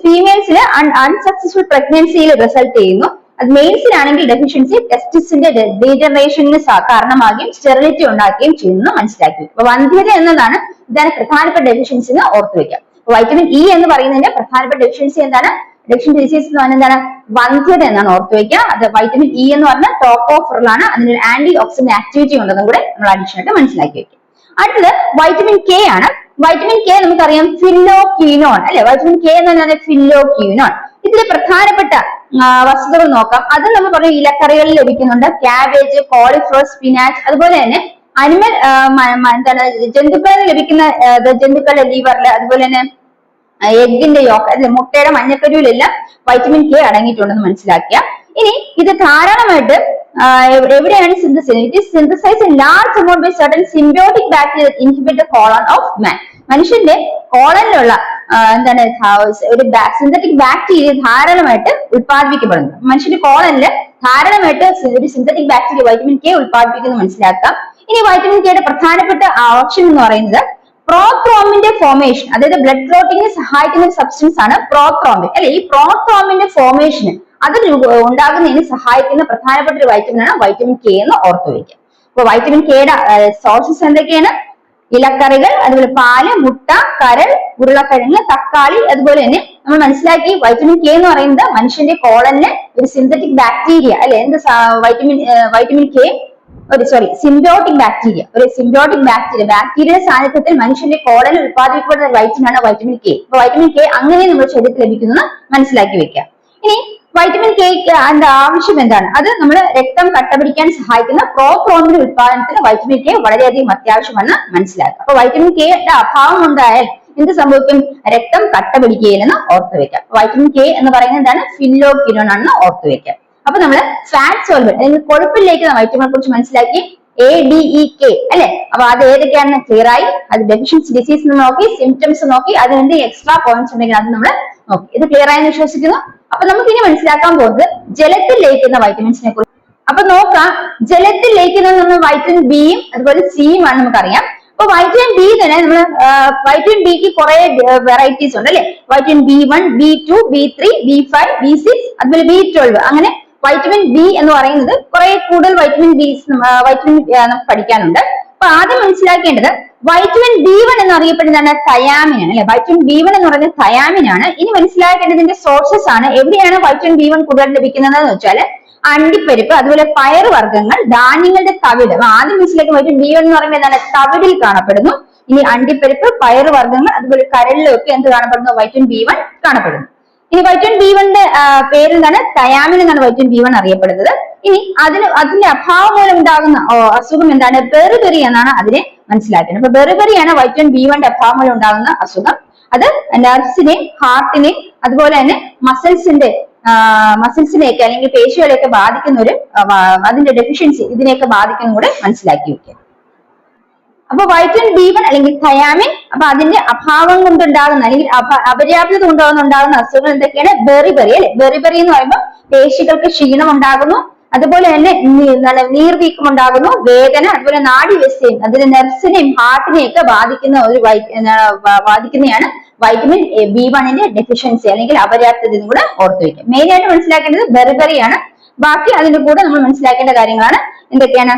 [SPEAKER 1] ഫീമെയിൽസിന് അൺസക്സസ്ഫുൾ പ്രഗ്നൻസിയിൽ റിസൾട്ട് ചെയ്യുന്നു. അത് മെയിൽസിലാണെങ്കിൽ ഡെഫിഷ്യൻസി ടെസ്റ്റിസിന്റെ ഡീജനറേഷന് കാരണമാകുകയും സ്റ്റെറിലിറ്റി ഉണ്ടാക്കുകയും ചെയ്യുന്നു മനസ്സിലാക്കി. അപ്പൊ വന്ധ്യത എന്നതാണ് ഇതാണ് പ്രധാനപ്പെട്ട ഡെഫിഷ്യൻസി എന്ന് ഓർത്തു വയ്ക്കാം. വൈറ്റമിൻ ഇ എന്ന് പറയുന്നതിന്റെ പ്രധാനപ്പെട്ട ഡെഫിഷ്യൻസി എന്താണ്? ഡെഫിഷ്യൻസി ഡിസീസ് എന്ന് പറഞ്ഞാൽ എന്താണ്? വന്ധ്യത എന്നാണ് ഓർത്തു വയ്ക്കുക. അത് വൈറ്റമിൻ ഇ എന്ന് പറഞ്ഞാൽ ടോക്കോഫെറോൾ ആണ്. അതിനൊരു ആന്റി ഓക്സിഡന്റ് ആക്ടിവിറ്റി ഉണ്ടെന്നും കൂടെ നമ്മൾ അഡീഷണൽ ആയിട്ട് മനസ്സിലാക്കി വെക്കുക. അടുത്തത് വൈറ്റമിൻ കെ ആണ്. വൈറ്റമിൻ കെ നമുക്കറിയാം ഫില്ലോക്വിനോൺ അല്ലെ. വൈറ്റമിൻ കെ എന്ന് പറഞ്ഞാൽ ഫില്ലോക്വിനോൺ. ഇതിലെ പ്രധാനപ്പെട്ട വസ്തുതകൾ നോക്കാം. അത് നമ്മൾ പറഞ്ഞ ഇലക്കറികളിൽ ലഭിക്കുന്നുണ്ട്. ക്യാബേജ്, കോളിഫ്ലവർ, സ്പിനാച്ച്, അതുപോലെ തന്നെ അനിമൽ എന്താണ് ജന്തുക്കളിൽ ലഭിക്കുന്ന ജന്തുക്കളുടെ ലിവറിൽ, അതുപോലെ തന്നെ എഗ്ഗിന്റെ യോക്ക് അല്ലെ മുട്ടയുടെ മഞ്ഞക്കരുവിലെല്ലാം വൈറ്റമിൻ കെ അടങ്ങിയിട്ടുണ്ടെന്ന് മനസ്സിലാക്കുക. ഇനി ഇത് ധാരാളമായിട്ട് എവിടെയാണ് synthesise? It is synthesise in large amount by certain symbiotic bacteria inhibit the colon of man. മനുഷ്യന്റെ കോളനിലുള്ള എന്താണ് ഒരു സിന്തറ്റിക് ബാക്ടീരിയ ധാരാളമായിട്ട് ഉത്പാദിപ്പിക്കപ്പെടുന്നു. മനുഷ്യന്റെ കോളനില് ധാരാളമായിട്ട് ഒരു സിന്തറ്റിക് ബാക്ടീരിയ വൈറ്റമിൻ കെ ഉത്പാദിപ്പിക്കുന്നത് മനസ്സിലാക്കാം. ഇനി വൈറ്റമിൻ കെയുടെ പ്രധാനപ്പെട്ട ആവശ്യം എന്ന് പറയുന്നത് പ്രോത്രോംബിന്റെ ഫോർമേഷൻ, അതായത് ബ്ലഡ് ക്ലോട്ടിങ്ങിന് സഹായിക്കുന്ന ഒരു സബ്സ്റ്റൻസ് ആണ് പ്രോത്രോംബിൻ അല്ലെ. ഈ പ്രോത്രോംബിന്റെ ഫോർമേഷന് അത് ഉണ്ടാകുന്നതിന് സഹായിക്കുന്ന പ്രധാനപ്പെട്ട ഒരു വൈറ്റമിൻ ആണ് വൈറ്റമിൻ കെ എന്ന് ഓർത്തു വയ്ക്കുക. അപ്പൊ വൈറ്റമിൻ കെയുടെ സോഴ്സസ് എന്തൊക്കെയാണ്? ഇലക്കറികൾ, അതുപോലെ പാല്, മുട്ട, കരൾ, ഉരുളക്കിഴങ്ങ്, തക്കാളി. അതുപോലെ തന്നെ നമ്മൾ മനസ്സിലാക്കി വൈറ്റമിൻ കെ എന്ന് പറയുന്നത് മനുഷ്യന്റെ കോളനിലെ ഒരു സിന്തറ്റിക് ബാക്ടീരിയ അല്ലെ. എന്ത് വൈറ്റമിൻ കെ സിംബയോട്ടിക് ബാക്ടീരിയ, ഒരു സിംബയോട്ടിക് ബാക്ടീരിയയുടെ സാന്നിധ്യത്തിൽ മനുഷ്യന്റെ കോളനിൽ ഉത്പാദിപ്പിക്കപ്പെടുന്ന വൈറ്റമിൻ ആണ് വൈറ്റമിൻ കെ. അപ്പൊ വൈറ്റമിൻ കെ അങ്ങനെ നമ്മുടെ ശരീരത്തിൽ ലഭിക്കുന്നത് മനസ്സിലാക്കി വെക്കുക. ഇനി വൈറ്റമിൻ കെക്ക് അതിന്റെ ആവശ്യം എന്താണ്? അത് നമ്മൾ രക്തം കട്ടപിടിക്കാൻ സഹായിക്കുന്ന പ്രോത്രോമ്പിൻ ഉത്പാദനത്തിന് വൈറ്റമിൻ കെ വളരെയധികം അത്യാവശ്യമെന്ന് മനസ്സിലാക്കുക. അപ്പൊ വൈറ്റമിൻ കെയുടെ അഭാവം ഉണ്ടായാൽ എന്ത് സംഭവിക്കും? രക്തം കട്ട പിടിക്കുകയില്ലെന്ന് ഓർത്തു വെക്കാം. വൈറ്റമിൻ കെ എന്ന് പറയുന്നത് എന്താണ്? ഫില്ലോക്വിനോൺ ആണെന്ന് ഓർത്തു വെക്കാം. അപ്പൊ നമ്മള് ഫാറ്റ് സോൾവെന്റ് അല്ലെങ്കിൽ കൊഴുപ്പിലേക്കുന്ന വൈറ്റമിനെ കുറിച്ച് മനസ്സിലാക്കി. ADEK അല്ലെ? അപ്പൊ അത് ഏതൊക്കെയാണെന്ന് ക്ലിയർ ആയി. അത് ഡെഫിഷ്യൻസി ഡിസീസ് നോക്കി, സിംറ്റംസ് നോക്കി, അതിന്റെ എക്സ്ട്രാ പോയിന്റ്സ് ഉണ്ടെങ്കിൽ അത് നമ്മൾ നോക്കി. ഇത് ക്ലിയർ ആയെന്ന് വിശ്വസിക്കുന്നു. അപ്പൊ നമുക്ക് ഇനി മനസ്സിലാക്കാൻ പോകുന്നത് ജലത്തിൽ ലയിക്കുന്ന വൈറ്റമിൻസിനെ കുറിച്ച്. അപ്പൊ നോക്കാം, ജലത്തിൽ ലയിക്കുന്ന വൈറ്റമിൻ ബിയും അതുപോലെ സിയും ആണ് നമുക്കറിയാം. അപ്പൊ വൈറ്റമിൻ ബി തന്നെ നമ്മൾ വൈറ്റമിൻ ബിക്ക് കുറെ വെറൈറ്റീസ് ഉണ്ട് അല്ലെ? Vitamin B1, B2, B3, B5, B6 അതുപോലെ B12 അങ്ങനെ വൈറ്റമിൻ ബി എന്ന് പറയുന്നത് കുറെ കൂടുതൽ വൈറ്റമിൻ നമുക്ക് പഠിക്കാനുണ്ട്. അപ്പൊ ആദ്യം മനസ്സിലാക്കേണ്ടത് വൈറ്റമിൻ B1 എന്ന് അറിയപ്പെടുന്നതാണ് തയാമിൻ ആണ് അല്ലെ? വൈറ്റമിൻ B1 എന്ന് പറയുന്നത് തയാമിൻ ആണ്. ഇനി മനസ്സിലാക്കേണ്ടതിന്റെ സോഴ്സസ് ആണ്. എവിടെയാണ് വൈറ്റമിൻ B1 കൂടുതൽ ലഭിക്കുന്നത് എന്ന് വെച്ചാൽ അണ്ടിപ്പരിപ്പ്, അതുപോലെ പയറുവർഗ്ഗങ്ങൾ, ധാന്യങ്ങളുടെ തവിട്. ആദ്യം മനസ്സിലാക്കി വൈറ്റമിൻ B1 എന്ന് പറയുമ്പോൾ എന്താണ്? തവിടിൽ കാണപ്പെടുന്നു. ഇനി അണ്ടിപ്പരിപ്പ്, പയറുവർഗ്ഗങ്ങൾ, അതുപോലെ കരളിലും ഒക്കെ എന്ത് കാണപ്പെടുന്നു? വൈറ്റമിൻ B1 കാണപ്പെടുന്നു. ഇനി വൈറ്റമിൻ B1ന്റെ പേരെന്താണ്? തയാമിൻ എന്നാണ് വൈറ്റമിൻ B1 അറിയപ്പെടുന്നത്. ഇനി അതിന്റെ അഭാവം മൂലം ഉണ്ടാകുന്ന അസുഖം എന്താണ്? ബെറിബെറി എന്നാണ് അതിനെ മനസ്സിലാക്കുന്നത്. അപ്പൊ ബെറിബെറിയാണ് വൈറ്റമിൻ B1ന്റെ അഭാവം മൂലം ഉണ്ടാകുന്ന അസുഖം. അത് നെർവ്സിനെയും ഹാർട്ടിനെയും അതുപോലെ തന്നെ മസിൽസിനെയൊക്കെ അല്ലെങ്കിൽ പേശികളെയൊക്കെ ബാധിക്കുന്ന ഒരു അതിന്റെ ഡെഫിഷ്യൻസി ഇതിനെയൊക്കെ ബാധിക്കുന്ന കൂടെ മനസ്സിലാക്കി വെക്കുക. അപ്പൊ വൈറ്റമിൻ B1 അല്ലെങ്കിൽ തയാമിൻ, അപ്പൊ അതിന്റെ അഭാവം കൊണ്ടുണ്ടാകുന്ന അല്ലെങ്കിൽ അപര്യാപ്തത കൊണ്ടുണ്ടാകുന്ന അസുഖങ്ങൾ എന്തൊക്കെയാണ്? ബെറിബെറി അല്ലെ? ബെറിബെറി എന്ന് പറയുമ്പോൾ പേശികൾക്ക് ക്ഷീണം ഉണ്ടാകുന്നു, അതുപോലെ തന്നെ നീർവീക്കം ഉണ്ടാകുന്നു, വേദന, അതുപോലെ നാഡീവ്യവസ്ഥയും അതിന് നെർവ്സിനെയും ഹാർട്ടിനെയും ഒക്കെ ബാധിക്കുന്നതാണ് വൈറ്റമിൻ B1ന്റെ ഡെഫിഷ്യൻസി അല്ലെങ്കിൽ അപര്യാപ്തത എന്നും കൂടെ ഓർത്തു വയ്ക്കും. മെയിൻ ആയിട്ട് മനസ്സിലാക്കേണ്ടത് ബെറിബെറിയാണ്. ബാക്കി അതിന്റെ കൂടെ നമ്മൾ മനസ്സിലാക്കേണ്ട കാര്യങ്ങളാണ്. എന്തൊക്കെയാണ്?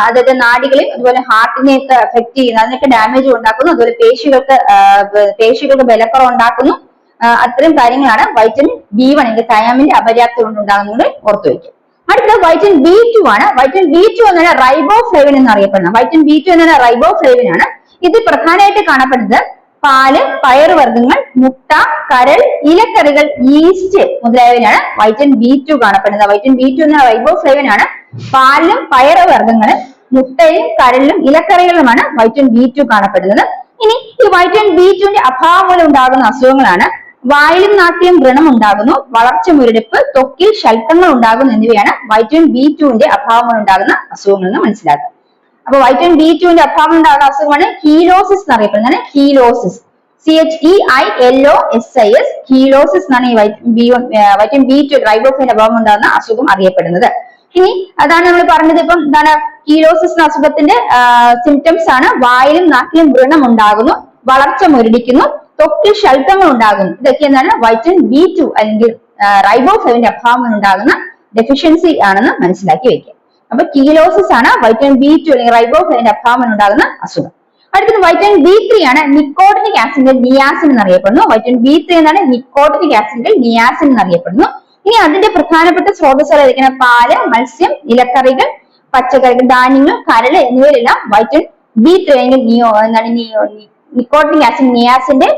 [SPEAKER 1] അതായത് നാഡികളെയും അതുപോലെ ഹാർട്ടിനെയൊക്കെ എഫക്ട് ചെയ്യുന്നു, അതിനൊക്കെ ഡാമേജ് ഉണ്ടാക്കുന്നു, അതുപോലെ പേശികൾക്ക് ബലക്കുറവ് ഉണ്ടാക്കുന്നു. അത്തരം കാര്യങ്ങളാണ് വൈറ്റമിൻ B1 അല്ലെങ്കിൽ തയാമിന്റെ അപര്യാപ്തത കൊണ്ടുണ്ടാകുന്നത് ഓർത്തു വയ്ക്കും. അടുത്തത് വൈറ്റമിൻ B2 ആണ്. വൈറ്റമിൻ B2 എന്നാണ് റൈബോഫ്ലേവിൻ എന്ന് അറിയപ്പെടുന്നത്. വൈറ്റമിൻ B2 എന്നാണ് റൈബോഫ്ലേവിൻ ആണ്. ഇത് പ്രധാനമായിട്ട് കാണപ്പെടുന്നത് പാല്, പയറുവർഗ്ഗങ്ങൾ, മുട്ട, കരൾ, ഇലക്കറികൾ, ഈസ്റ്റ് മുതലായവയിലാണ് വൈറ്റമിൻ B2 കാണപ്പെടുന്നത്. വൈറ്റമിൻ B2 എന്ന റൈബോഫ്ലേവിൻ ആണ്. പാലിലും പയറുവർഗ്ഗങ്ങളും മുട്ടയും കരളിലും ഇലക്കറികളിലുമാണ് വൈറ്റമിൻ B2 കാണപ്പെടുന്നത്. ഇനി ഈ വൈറ്റമിൻ B2ന്റെ അഭാവം മൂലം ഉണ്ടാകുന്ന അസുഖങ്ങളാണ് വായിലും നാക്കിലും വ്രണം ഉണ്ടാകുന്നു, വളർച്ച മുരടിപ്പ്, ത്വക്കിൽ ശൽക്കങ്ങൾ ഉണ്ടാകുന്നു എന്നിവയാണ് വൈറ്റമിൻ B2ന്റെ അഭാവം മൂലം ഉണ്ടാകുന്ന അസുഖങ്ങൾ എന്ന് മനസ്സിലാക്കുക. അപ്പൊ വൈറ്റമിൻ B2ന്റെ അഭാവം ഉണ്ടാകുന്ന അസുഖമാണ് ഹീലോസിസ് എന്നറിയപ്പെടുന്നത്. ഹീലോസിസ്, CHEILOSIS, ഹീലോസിസ് എന്നാണ് ഈ വൈറ്റമിൻ B2 റൈബോഫ്ലേവിന്റെ അഭാവം ഉണ്ടാകുന്ന അസുഖം അറിയപ്പെടുന്നത്. ഇനി അതാണ് നമ്മൾ പറഞ്ഞത്. ഇപ്പം എന്താണ് ഹീലോസിസ് എന്ന അസുഖത്തിന്റെ സിംറ്റംസ് ആണ് വായിലും നാക്കിലും വ്രണം ഉണ്ടാകുന്നു, വളർച്ച മുരടിക്കുന്നു, ത്വക്കിൽ ശൽക്കങ്ങൾ ഉണ്ടാകുന്നു. ഇതൊക്കെ എന്താണ്? വൈറ്റമിൻ B2 അല്ലെങ്കിൽ റൈബോഫ്ലേവിന്റെ അഭാവം ഉണ്ടാകുന്ന ഡെഫിഷ്യൻസി ആണെന്ന് മനസ്സിലാക്കി വെക്കുക. അപ്പൊ കീലോസിസ് ആണ് വൈറ്റമിൻ B2 അല്ലെങ്കിൽ റൈബോഫ്ലേവിന്റെ അഭാവം ഉണ്ടാകുന്ന അസുഖം. അടുത്തത് വൈറ്റമിൻ B3 ആണ് നിക്കോട്ടിനിക് ആസിഡ് നിയാസിൻ എന്നറിയപ്പെടുന്നു. വൈറ്റമിൻ B3 എന്നാണ് നിക്കോട്ടിനിക് ആസിഡ് നിയാസിൻ എന്നറിയപ്പെടുന്നു. ഇനി അതിന്റെ പ്രധാനപ്പെട്ട സ്രോതസ്സുകൾ ഏതൊക്കെയാണ്? പാല്, മത്സ്യം, ഇലക്കറികൾ, പച്ചക്കറികൾ, ധാന്യങ്ങൾ, കരള് എന്നിവയിലെല്ലാം വൈറ്റമിൻ B3 അല്ലെങ്കിൽ നിക്കോട്ടിനിക് ആസിഡ് നിയാസിന്റെ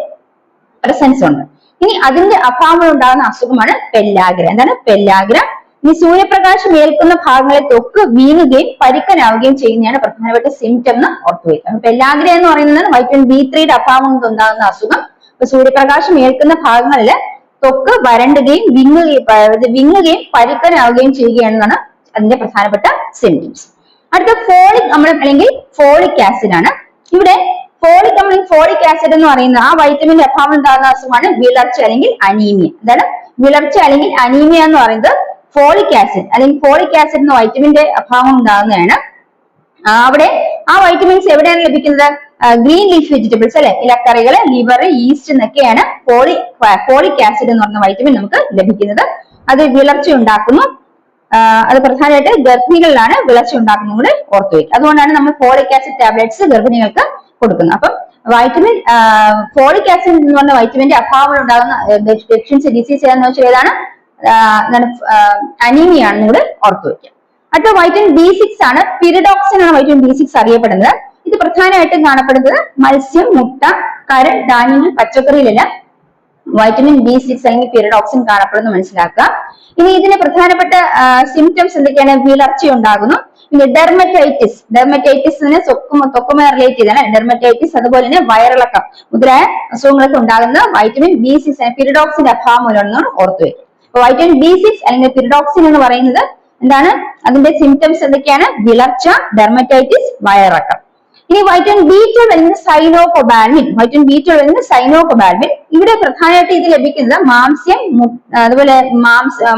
[SPEAKER 1] പ്രസൻസ് ഉണ്ട്. ഇനി അതിന്റെ അഭാവം ഉണ്ടാകുന്ന അസുഖമാണ് പെല്ലാഗ്ര. എന്താണ് പെല്ലാഗ്ര? ഇനി സൂര്യപ്രകാശം ഏൽക്കുന്ന ഭാഗങ്ങളെ ത്വക്ക് വീങ്ങുകയും പരിക്കനാവുകയും ചെയ്യുന്നതാണ് പ്രധാനപ്പെട്ട സിംറ്റം എന്ന് ഓർത്തുവയ്ക്കുക. പെല്ലാഗ്ര എന്ന് പറയുന്നത് വൈറ്റമിൻ B3യുടെ അഭാവം കൊണ്ടുണ്ടാകുന്ന അസുഖം. ഇപ്പൊ സൂര്യപ്രകാശം ഏൽക്കുന്ന ഭാഗങ്ങളിൽ ത്വക്ക് വരണ്ടുകയും വിങ്ങുകയും പരിക്കനാവുകയും ചെയ്യുകയാണെന്നാണ് അതിന്റെ പ്രധാനപ്പെട്ട സിംറ്റംസ്. അടുത്ത ഫോളിക് അമ്ലം അല്ലെങ്കിൽ ഫോളിക് ആസിഡ് ആണ്. ഇവിടെ ഫോളിക് ആസിഡ് എന്ന് പറയുന്ന ആ വൈറ്റമിന്റെ അഭാവം ഉണ്ടാകുന്ന അസുഖമാണ് വിളർച്ച അല്ലെങ്കിൽ അനീമിയ. എന്താണ് വിളർച്ച അല്ലെങ്കിൽ അനീമിയ എന്ന് പറയുന്നത്? ഫോളിക് ആസിഡ് അല്ലെങ്കിൽ ഫോളിക് ആസിഡ് എന്ന വൈറ്റമിന്റെ അഭാവം ഉണ്ടാകുന്നതാണ്. അവിടെ ആ വൈറ്റമിൻസ് എവിടെയാണ് ലഭിക്കുന്നത്? ഗ്രീൻ ലീഫ് വെജിറ്റബിൾസ് അല്ലെ? ഇലക്കറികള്, ലിവർ, ഈസ്റ്റ് എന്നൊക്കെയാണ് ഫോളിക് ആസിഡ് എന്ന് പറഞ്ഞ വൈറ്റമിൻ നമുക്ക് ലഭിക്കുന്നത്. അത് വിളർച്ച ഉണ്ടാക്കുന്നു. അത് പ്രധാനമായിട്ട് ഗർഭിണികളിലാണ് വിളർച്ച ഉണ്ടാക്കുന്നത് കൂടെ ഓർത്തു വയ്ക്കുക. അതുകൊണ്ടാണ് നമ്മൾ ഫോളിക് ആസിഡ് ടാബ്ലറ്റ്സ് ഗർഭിണികൾക്ക് കൊടുക്കുന്നത്. അപ്പം വൈറ്റമിൻ ഫോളിക് ആസിഡ് എന്ന് പറഞ്ഞ വൈറ്റമിന്റെ അഭാവം ഉണ്ടാകുന്ന ഡെഫിഷ്യൻസി ഡിസീസ് ഏതാണെന്ന് വെച്ചാൽ ഏതാണ്? അനീമിയ ആണെന്ന് കൂടെ ഓർത്തു വയ്ക്കുക. അടുത്ത വൈറ്റമിൻ B6 ആണ്. പിരിഡോക്സിൻ ആണ് വൈറ്റമിൻ B6 അറിയപ്പെടുന്നത്. ഇത് പ്രധാനമായിട്ടും കാണപ്പെടുന്നത് മത്സ്യം, മുട്ട, കരൾ, ധാന്യങ്ങൾ, പച്ചക്കറിയിലെല്ലാം വൈറ്റമിൻ B6 അല്ലെങ്കിൽ പിരിഡോക്സിൻ കാണപ്പെടുന്നു മനസ്സിലാക്കുക. ഇനി ഇതിന് പ്രധാനപ്പെട്ട സിംറ്റംസ് എന്തൊക്കെയാണ്? വിളർച്ച ഉണ്ടാകുന്നു. പിന്നെ ഡെർമറ്റൈറ്റിസ് തൊക്കുമ റിലേറ്റ് ചെയ്താണ് ഡെർമറ്റൈറ്റിസ്. അതുപോലെ തന്നെ വയറിളക്കം മുതലായ അസുഖങ്ങളൊക്കെ ഉണ്ടാകുന്ന വൈറ്റമിൻ B6 പിരിഡോക്സിന്റെ അഭാവം മൂലമാണെന്നാണ് ഓർത്തു വയ്ക്കുക. അപ്പൊ വൈറ്റമിൻ B6 അല്ലെങ്കിൽ പിരിഡോക്സിൻ എന്ന് പറയുന്നത് എന്താണ്? അതിന്റെ സിംറ്റംസ് എന്തൊക്കെയാണ്? വിളർച്ച, ഡെർമറ്റൈറ്റിസ്, വയറിളക്കം. ഇനി വൈറ്റമിൻ B12 അല്ലെങ്കിൽ സൈനോകൊബാൽമിൻ. വൈറ്റമിൻ B12 അല്ലെങ്കിൽ സൈനോകൊബാൽമിൻ. ഇവിടെ പ്രധാനമായിട്ട് ഇത് ലഭിക്കുന്നത് മാംസ്യം, അതുപോലെ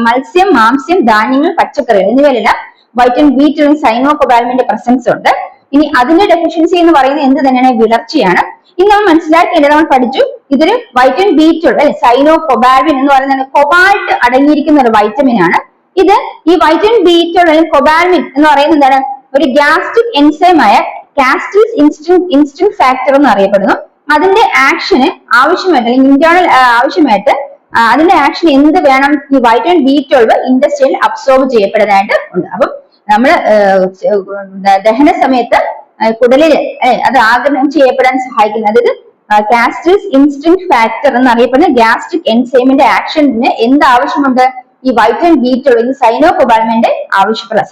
[SPEAKER 1] മത്സ്യം, മാംസ്യം, ധാന്യങ്ങൾ, പച്ചക്കറികൾ എന്നിവയിലെല്ലാം വൈറ്റമിൻ B12 സൈനോകൊബാൽമിന്റെ പ്രസൻസ് ഉണ്ട്. ഇനി അതിന്റെ ഡെഫിഷ്യൻസി എന്ന് പറയുന്നത് എന്ത് തന്നെയാണ്? വിളർച്ചയാണ്. ഇനി നമ്മൾ മനസ്സിലാക്കേണ്ടത്, നമ്മൾ പഠിച്ചു ഇതൊരു വൈറ്റമിൻ B12 അല്ലെ സൈനോകൊബാൽമിൻ എന്ന് പറയുന്നത് കോബാൾട്ട് അടങ്ങിയിരിക്കുന്ന ഒരു വൈറ്റമിൻ ആണ്. ഇത് ഈ വൈറ്റമിൻ B12 അല്ലെങ്കിൽ കൊബാൽമിൻ എന്ന് പറയുന്നത് എന്താണ്? ഒരു ഗ്യാസ്ട്രിക് എൻസൈമായ കാസ്റ്റിൽസ് ഇൻസ്റ്റന്റ് ഫാക്ടർ എന്ന് അറിയപ്പെടുന്നു. അതിന്റെ ആക്ഷന് ആവശ്യമായിട്ട് അല്ലെങ്കിൽ ഇന്റേണൽ ആവശ്യമായിട്ട് അതിന്റെ ആക്ഷൻ എന്ത് വേണം? ഈ വൈറ്റമിൻ B12 ഇൻഡസ്ട്രിയിൽ അബ്സോർബ് ചെയ്യപ്പെടുന്നതായിട്ട് ഉണ്ട്. അപ്പം നമ്മൾ ദഹന സമയത്ത് കുടലിൽ അത് ആഗിരണം ചെയ്യപ്പെടാൻ സഹായിക്കുന്നത്, അതായത് കാസ്റ്റിൽസ് ഇൻസ്റ്റന്റ് ഫാക്ടർ എന്നറിയപ്പെടുന്ന ഗ്യാസ്ട്രിക് എൻസൈമിന്റെ ആക്ഷന് എന്ത് ആവശ്യമുണ്ട്? ഈ വൈറ്റമിൻ B12 സൈനോകൊബാൽമിന്റെ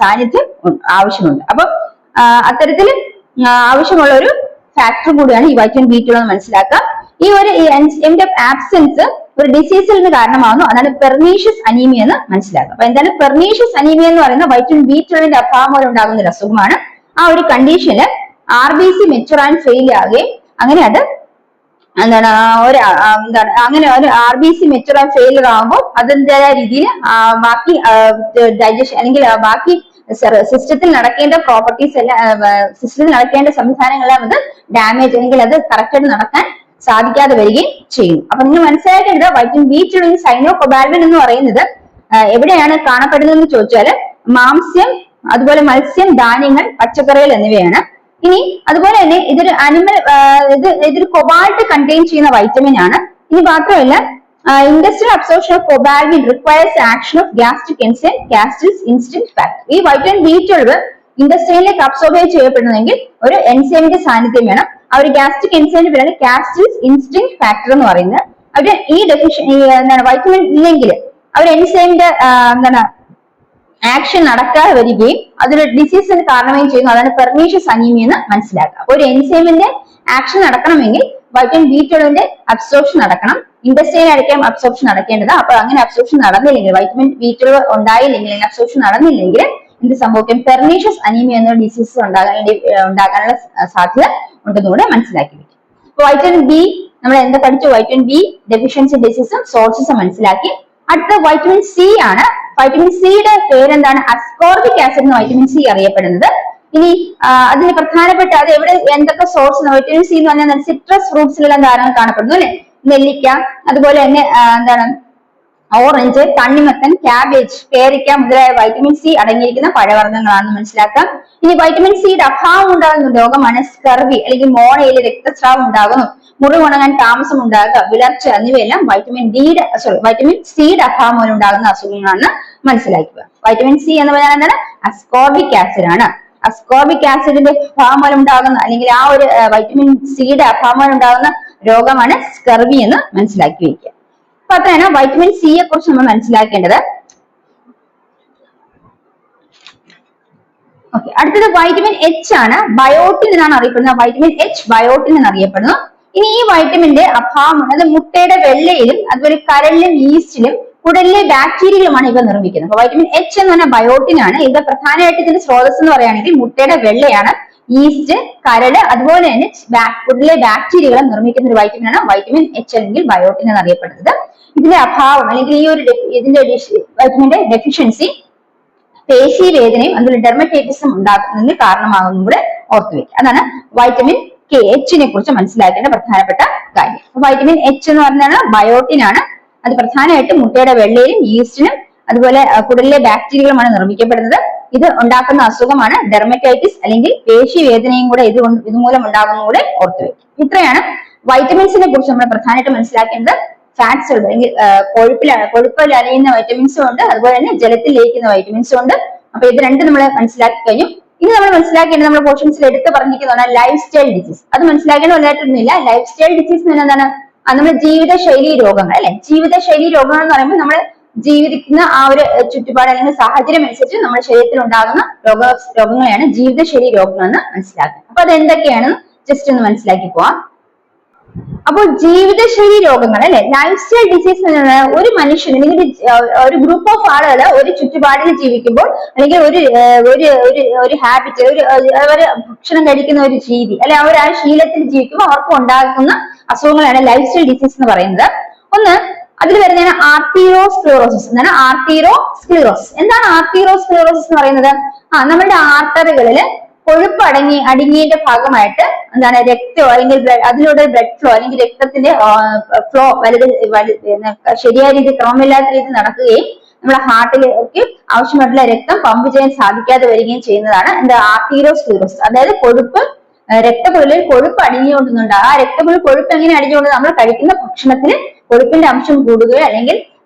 [SPEAKER 1] സാന്നിധ്യം ആവശ്യമുണ്ട്. അപ്പൊ അത്തരത്തിൽ ആവശ്യമുള്ള ഒരു ഫാക്ടർ കൂടിയാണ് ഈ വൈറ്റമിൻ B12 എന്ന് മനസ്സിലാക്കുക. ഈ ഒരു എൻസൈമിന്റെ ആബ്സെൻസ് ഒരു ഡിസീസിന് കാരണമാകുന്നു. അതാണ് പെർനീഷ്യസ് അനീമിയ എന്ന് മനസ്സിലാക്കുക. അപ്പൊ എന്തായാലും പെർനീഷ്യസ് അനീമിയ എന്ന് പറയുന്ന വൈറ്റമിൻ B12 അഭാവം മൂലം ഉണ്ടാകുന്ന ഒരു അസുഖമാണ്. ആ ഒരു കണ്ടീഷനിൽ RBC മെച്ചുർ ആൻഡ് ഫെയിൽ ആകുകയും അങ്ങനെ അത് എന്താണ് അങ്ങനെ ഒരു RBC മെച്ചുർ ആൻഡ് ഫെയിലർ ആകുമ്പോൾ അതിൻ്റെതായ രീതിയിൽ ബാക്കി ഡൈജഷൻ അല്ലെങ്കിൽ ബാക്കി സിസ്റ്റത്തിൽ നടക്കേണ്ട പ്രോപ്പർട്ടീസ് എല്ലാം, സിസ്റ്റത്തിൽ നടക്കേണ്ട സംവിധാനങ്ങളെല്ലാം അത് ഡാമേജ് അല്ലെങ്കിൽ അത് കറക്റ്റായിട്ട് നടക്കാൻ സാധിക്കാതെ വരികയും ചെയ്യും. അപ്പൊ നിങ്ങൾ മനസ്സിലാക്കേണ്ടത് വൈറ്റമിൻ B12 സൈനോകൊബാൽമിൻ എന്ന് പറയുന്നത് എവിടെയാണ് കാണപ്പെടുന്നതെന്ന് ചോദിച്ചാൽ മാംസ്യം, അതുപോലെ മത്സ്യം, ധാന്യങ്ങൾ, പച്ചക്കറികൾ എന്നിവയാണ്. ഇനി അതുപോലെ തന്നെ ഇതൊരു കൊബാൾട്ട് കണ്ടെയ്ൻ ചെയ്യുന്ന വൈറ്റമിൻ ആണ്. ഇനി മാത്രമല്ല industrial absorption of cobalamin requires action of gastric enzyme castle's instant factor. ഈ വൈറ്റമിൻ B12 ഇൻഡസ്ട്രിയിലേക്ക് അബ്സോർബ് ചെയ്യപ്പെടുന്നെങ്കിൽ ഒരു എൻസൈമിന്റെ സാന്നിധ്യം വേണം. ആ ഒരു ഗ്യാസ്ട്രിക് എൻസൈമിന്റെ പേരാണ് കാസ്റ്റിൽസ് ഇൻസ്റ്റന്റ് ഫാക്ടർ എന്ന് പറയുന്നത്. അവര് ഈ വൈറ്റമിൻ ഇല്ലെങ്കിൽ അവർ എൻസൈമിന്റെ ആക്ഷൻ നടക്കാതെ വരികയും അതൊരു ഡിസീസിന് കാരണമായും ചെയ്യുന്നു. അതാണ് പെർനീഷ്യസ് അനീമിയ എന്ന് മനസ്സിലാക്കുക. ഒരു എൻസൈമിന്റെ ആക്ഷൻ നടക്കണമെങ്കിൽ വൈറ്റമിൻ B12 അബ്സോർപ്ഷൻ നടക്കണം. ഇൻഡസ്ട്രിയിലായിരിക്കും അബ്സോർപ്ഷൻ നടക്കേണ്ടത്. അപ്പൊ അങ്ങനെ അബ്സോർപ്ഷൻ നടന്നില്ലെങ്കിൽ, വൈറ്റമിൻ B12 ഉണ്ടായില്ലെങ്കിൽ, അബ്സോർപ്ഷൻ നടന്നില്ലെങ്കിൽ എന്ത് സംഭവിക്കും? പെർനീഷ്യസ് അനീമിയ എന്ന ഡിസീസ് ഉണ്ടാകാനുള്ള സാധ്യത ഉണ്ടെന്നുകൂടെ മനസ്സിലാക്കി വെക്കും. അപ്പൊ വൈറ്റമിൻ B നമ്മൾ എന്താ പഠിച്ചു? വൈറ്റമിൻ B ഡെഫിഷ്യൻസി ഡിസീസും സോഴ്സസും മനസ്സിലാക്കി. അടുത്ത വൈറ്റമിൻ C ആണ്. വൈറ്റമിൻ സിയുടെ പേരെന്താണ്? അസ്കോർബിക് ആസിഡ് എന്ന് വൈറ്റമിൻ C അറിയപ്പെടുന്നത്. ഇനി അതിന് പ്രധാനപ്പെട്ട അത് എവിടെ എന്തൊക്കെ സോഴ്സ്? വൈറ്റമിൻ C എന്ന് പറഞ്ഞാൽ സിട്രസ് ഫ്രൂട്ട്സിലെല്ലാം ധാരാളം കാണപ്പെടുന്നു അല്ലെ? നെല്ലിക്ക, അതുപോലെ തന്നെ ഓറഞ്ച്, തണ്ണിമത്തൻ, ക്യാബേജ്, പേരയ്ക്ക മുതലായ വൈറ്റമിൻ C അടങ്ങിയിരിക്കുന്ന പഴവർഗ്ഗങ്ങളാണെന്ന് മനസ്സിലാക്കാം. ഇനി വൈറ്റമിൻ സിയുടെ അഭാവം ഉണ്ടാകുന്ന രോഗമാണ് സ്കർവി അല്ലെങ്കിൽ മോണയിൽ രക്തസ്രാവം ഉണ്ടാകുന്നു, മുറിവുണങ്ങാൻ താമസം ഉണ്ടാകുക, വിളർച്ച എന്നിവയെല്ലാം വൈറ്റമിൻ സിയുടെ അഭാവം മൂലം ഉണ്ടാകുന്ന അസുഖങ്ങളാണെന്ന് മനസ്സിലാക്കുക. വൈറ്റമിൻ C എന്ന് പറഞ്ഞാൽ എന്താണ്? അസ്കോർബിക് ആസിഡ് ആണ്. അസ്കോർബിക് ആസിഡിന്റെ അഭാവം മൂലം ഉണ്ടാകുന്ന അല്ലെങ്കിൽ ആ ഒരു വൈറ്റമിൻ സിയുടെ അഭാവം മൂലം ഉണ്ടാകുന്ന രോഗമാണ് സ്കർവി എന്ന് മനസ്സിലാക്കി വയ്ക്കുക. അപ്പൊ അത്രയാണ് വൈറ്റമിൻ സിയെ കുറിച്ച് നമ്മൾ മനസ്സിലാക്കേണ്ടത്. ഓക്കെ, അടുത്തത് വൈറ്റമിൻ H ആണ്. ബയോട്ടിൻ എന്നാണ് അറിയപ്പെടുന്നത്. വൈറ്റമിൻ H ബയോട്ടിൻ എന്നറിയപ്പെടുന്നു. ഇനി ഈ വൈറ്റമിന്റെ അഭാവം അത് മുട്ടയുടെ വെള്ളയിലും അതുപോലെ കരളിലും ഈസ്റ്റിലും കുടലിലെ ബാക്ടീരിയകളുമാണ് ഇവ നിർമ്മിക്കുന്നത്. അപ്പൊ വൈറ്റമിൻ H എന്ന് പറഞ്ഞാൽ ബയോട്ടിൻ ആണ്. ഇത് പ്രധാനമായിട്ട് ഇതിന്റെ സ്രോതസ് എന്ന് പറയുകയാണെങ്കിൽ മുട്ടയുടെ വെള്ളയാണ്, ഈസ്റ്റ്, കരട്, അതുപോലെ തന്നെ കുടലിലെ ബാക്ടീരിയകളെ നിർമ്മിക്കുന്ന ഒരു വൈറ്റമിൻ ആണ് വൈറ്റമിൻ H അല്ലെങ്കിൽ ബയോട്ടിൻ എന്നറിയപ്പെടുന്നത്. ഇതിന്റെ അഭാവം അല്ലെങ്കിൽ ഈ ഒരു വൈറ്റമിന്റെ ഡെഫിഷ്യൻസി പേശി വേദനയും അതുപോലെ ഡെർമറ്റൈറ്റിസും ഉണ്ടാക്കുന്നതിന് കാരണമാകുന്നു കൂടെ ഓർത്തു വെക്കുക. അതാണ് വൈറ്റമിൻ H നെ കുറിച്ച് മനസ്സിലാക്കേണ്ട പ്രധാനപ്പെട്ട കാര്യം. വൈറ്റമിൻ H എന്ന് പറഞ്ഞാൽ ബയോട്ടിൻ ആണ്. അത് പ്രധാനമായിട്ടും മുട്ടയുടെ വെള്ളയിലും ഈസ്റ്റിനും അതുപോലെ കുടലിലെ ബാക്ടീരിയകളുമാണ് നിർമ്മിക്കപ്പെടുന്നത്. ഇത് ഉണ്ടാക്കുന്ന അസുഖമാണ് ഡെർമറ്റൈറ്റിസ് അല്ലെങ്കിൽ പേശി വേദനയും കൂടെ ഇതുമൂലം ഉണ്ടാകുന്ന കൂടെ ഓർത്തു വെക്കും. ഇത്രയാണ് വൈറ്റമിൻസിനെ കുറിച്ച് നമ്മൾ പ്രധാനമായിട്ട് മനസ്സിലാക്കേണ്ടത്. ഫാറ്റ്സ് ഉണ്ട് അല്ലെങ്കിൽ കൊഴുപ്പിൽ അലിയുന്ന വൈറ്റമിൻസും ഉണ്ട്, അതുപോലെ തന്നെ ജലത്തിൽ ലയിക്കുന്ന വൈറ്റമിൻസും ഉണ്ട്. അപ്പൊ ഇത് രണ്ടും നമ്മൾ മനസ്സിലാക്കി കഴിഞ്ഞു. ഇനി നമ്മൾ മനസ്സിലാക്കേണ്ടത് നമ്മുടെ പോർഷൻസിൽ എടുത്ത് പറഞ്ഞിരിക്കുന്നതാണ് ലൈഫ് സ്റ്റൈൽ ഡിസീസ്. അത് മനസ്സിലാക്കേണ്ട വലുതായിട്ടൊന്നുമില്ല. ലൈഫ് സ്റ്റൈൽ ഡിസീസ് എന്ന് എന്താണ്? നമ്മുടെ ജീവിതശൈലി രോഗങ്ങൾ അല്ലെ. ജീവിതശൈലി രോഗങ്ങൾ എന്ന് പറയുമ്പോൾ നമ്മൾ ജീവിക്കുന്ന ആ ഒരു ചുറ്റുപാട് അല്ലെങ്കിൽ സാഹചര്യം അനുസരിച്ച് നമ്മുടെ ശരീരത്തിൽ ഉണ്ടാകുന്ന രോഗങ്ങളെയാണ് ജീവിതശൈലി രോഗങ്ങൾ എന്ന് മനസ്സിലാക്കുക. അപ്പൊ അത് എന്തൊക്കെയാണെന്ന് ജസ്റ്റ് ഒന്ന് മനസ്സിലാക്കി പോവാം. അപ്പോൾ ജീവിതശൈലി രോഗങ്ങൾ അല്ലെ, ലൈഫ് സ്റ്റൈൽ ഡിസീസ് എന്ന് ഒരു മനുഷ്യൻ അല്ലെങ്കിൽ ഒരു ഗ്രൂപ്പ് ഓഫ് ആളുകൾ ഒരു ചുറ്റുപാടിൽ ജീവിക്കുമ്പോൾ അല്ലെങ്കിൽ ഒരു ഹാബിറ്റ്, ഒരു ഭക്ഷണം കഴിക്കുന്ന ഒരു രീതി അല്ലെ, അവർ ആ ശീലത്തിൽ ജീവിക്കുമ്പോൾ അവർക്ക് ഉണ്ടാകുന്ന അസുഖങ്ങളാണ് ലൈഫ് സ്റ്റൈൽ ഡിസീസ് എന്ന് പറയുന്നത്. ഒന്ന് അതിൽ വരുന്നതാണ് ആർട്ടീരിയോസ്ക്ലിറോസിസ്. എന്താണ് ആർട്ടീരിയോസ്ക്ലിറോസിസ്? എന്താണ് ആർട്ടീരിയോസ്ക്ലിറോസിസ് എന്ന് പറയുന്നത്? നമ്മുടെ ആർട്ടറികളിൽ കൊഴുപ്പ് അടങ്ങിയതിന്റെ ഭാഗമായിട്ട് എന്താണ് രക്തം അല്ലെങ്കിൽ അതിലൂടെ ബ്ലഡ് ഫ്ലോ അല്ലെങ്കിൽ രക്തത്തിന്റെ ഫ്ലോ ശരിയായ രീതി ക്രമമില്ലാത്ത രീതി നടക്കുകയും നമ്മുടെ ഹാർട്ടിലേക്ക് ആവശ്യമായിട്ടുള്ള രക്തം പമ്പ് ചെയ്യാൻ സാധിക്കാതെ വരികയും ചെയ്യുന്നതാണ് എന്താ ആർട്ടീരിയോസ്ക്ലിറോസിസ്. അതായത് രക്തക്കുഴലിൽ കൊഴുപ്പ് അടിഞ്ഞുകൊണ്ടുന്നുണ്ട്. ആ രക്തക്കുഴൽ കൊഴുപ്പ് എങ്ങനെ അടിഞ്ഞുകൊണ്ട് നമ്മൾ കഴിക്കുന്ന ഭക്ഷണത്തിന് കൊഴുപ്പിന്റെ അംശം കൂടുകയോ അല്ലെങ്കിൽ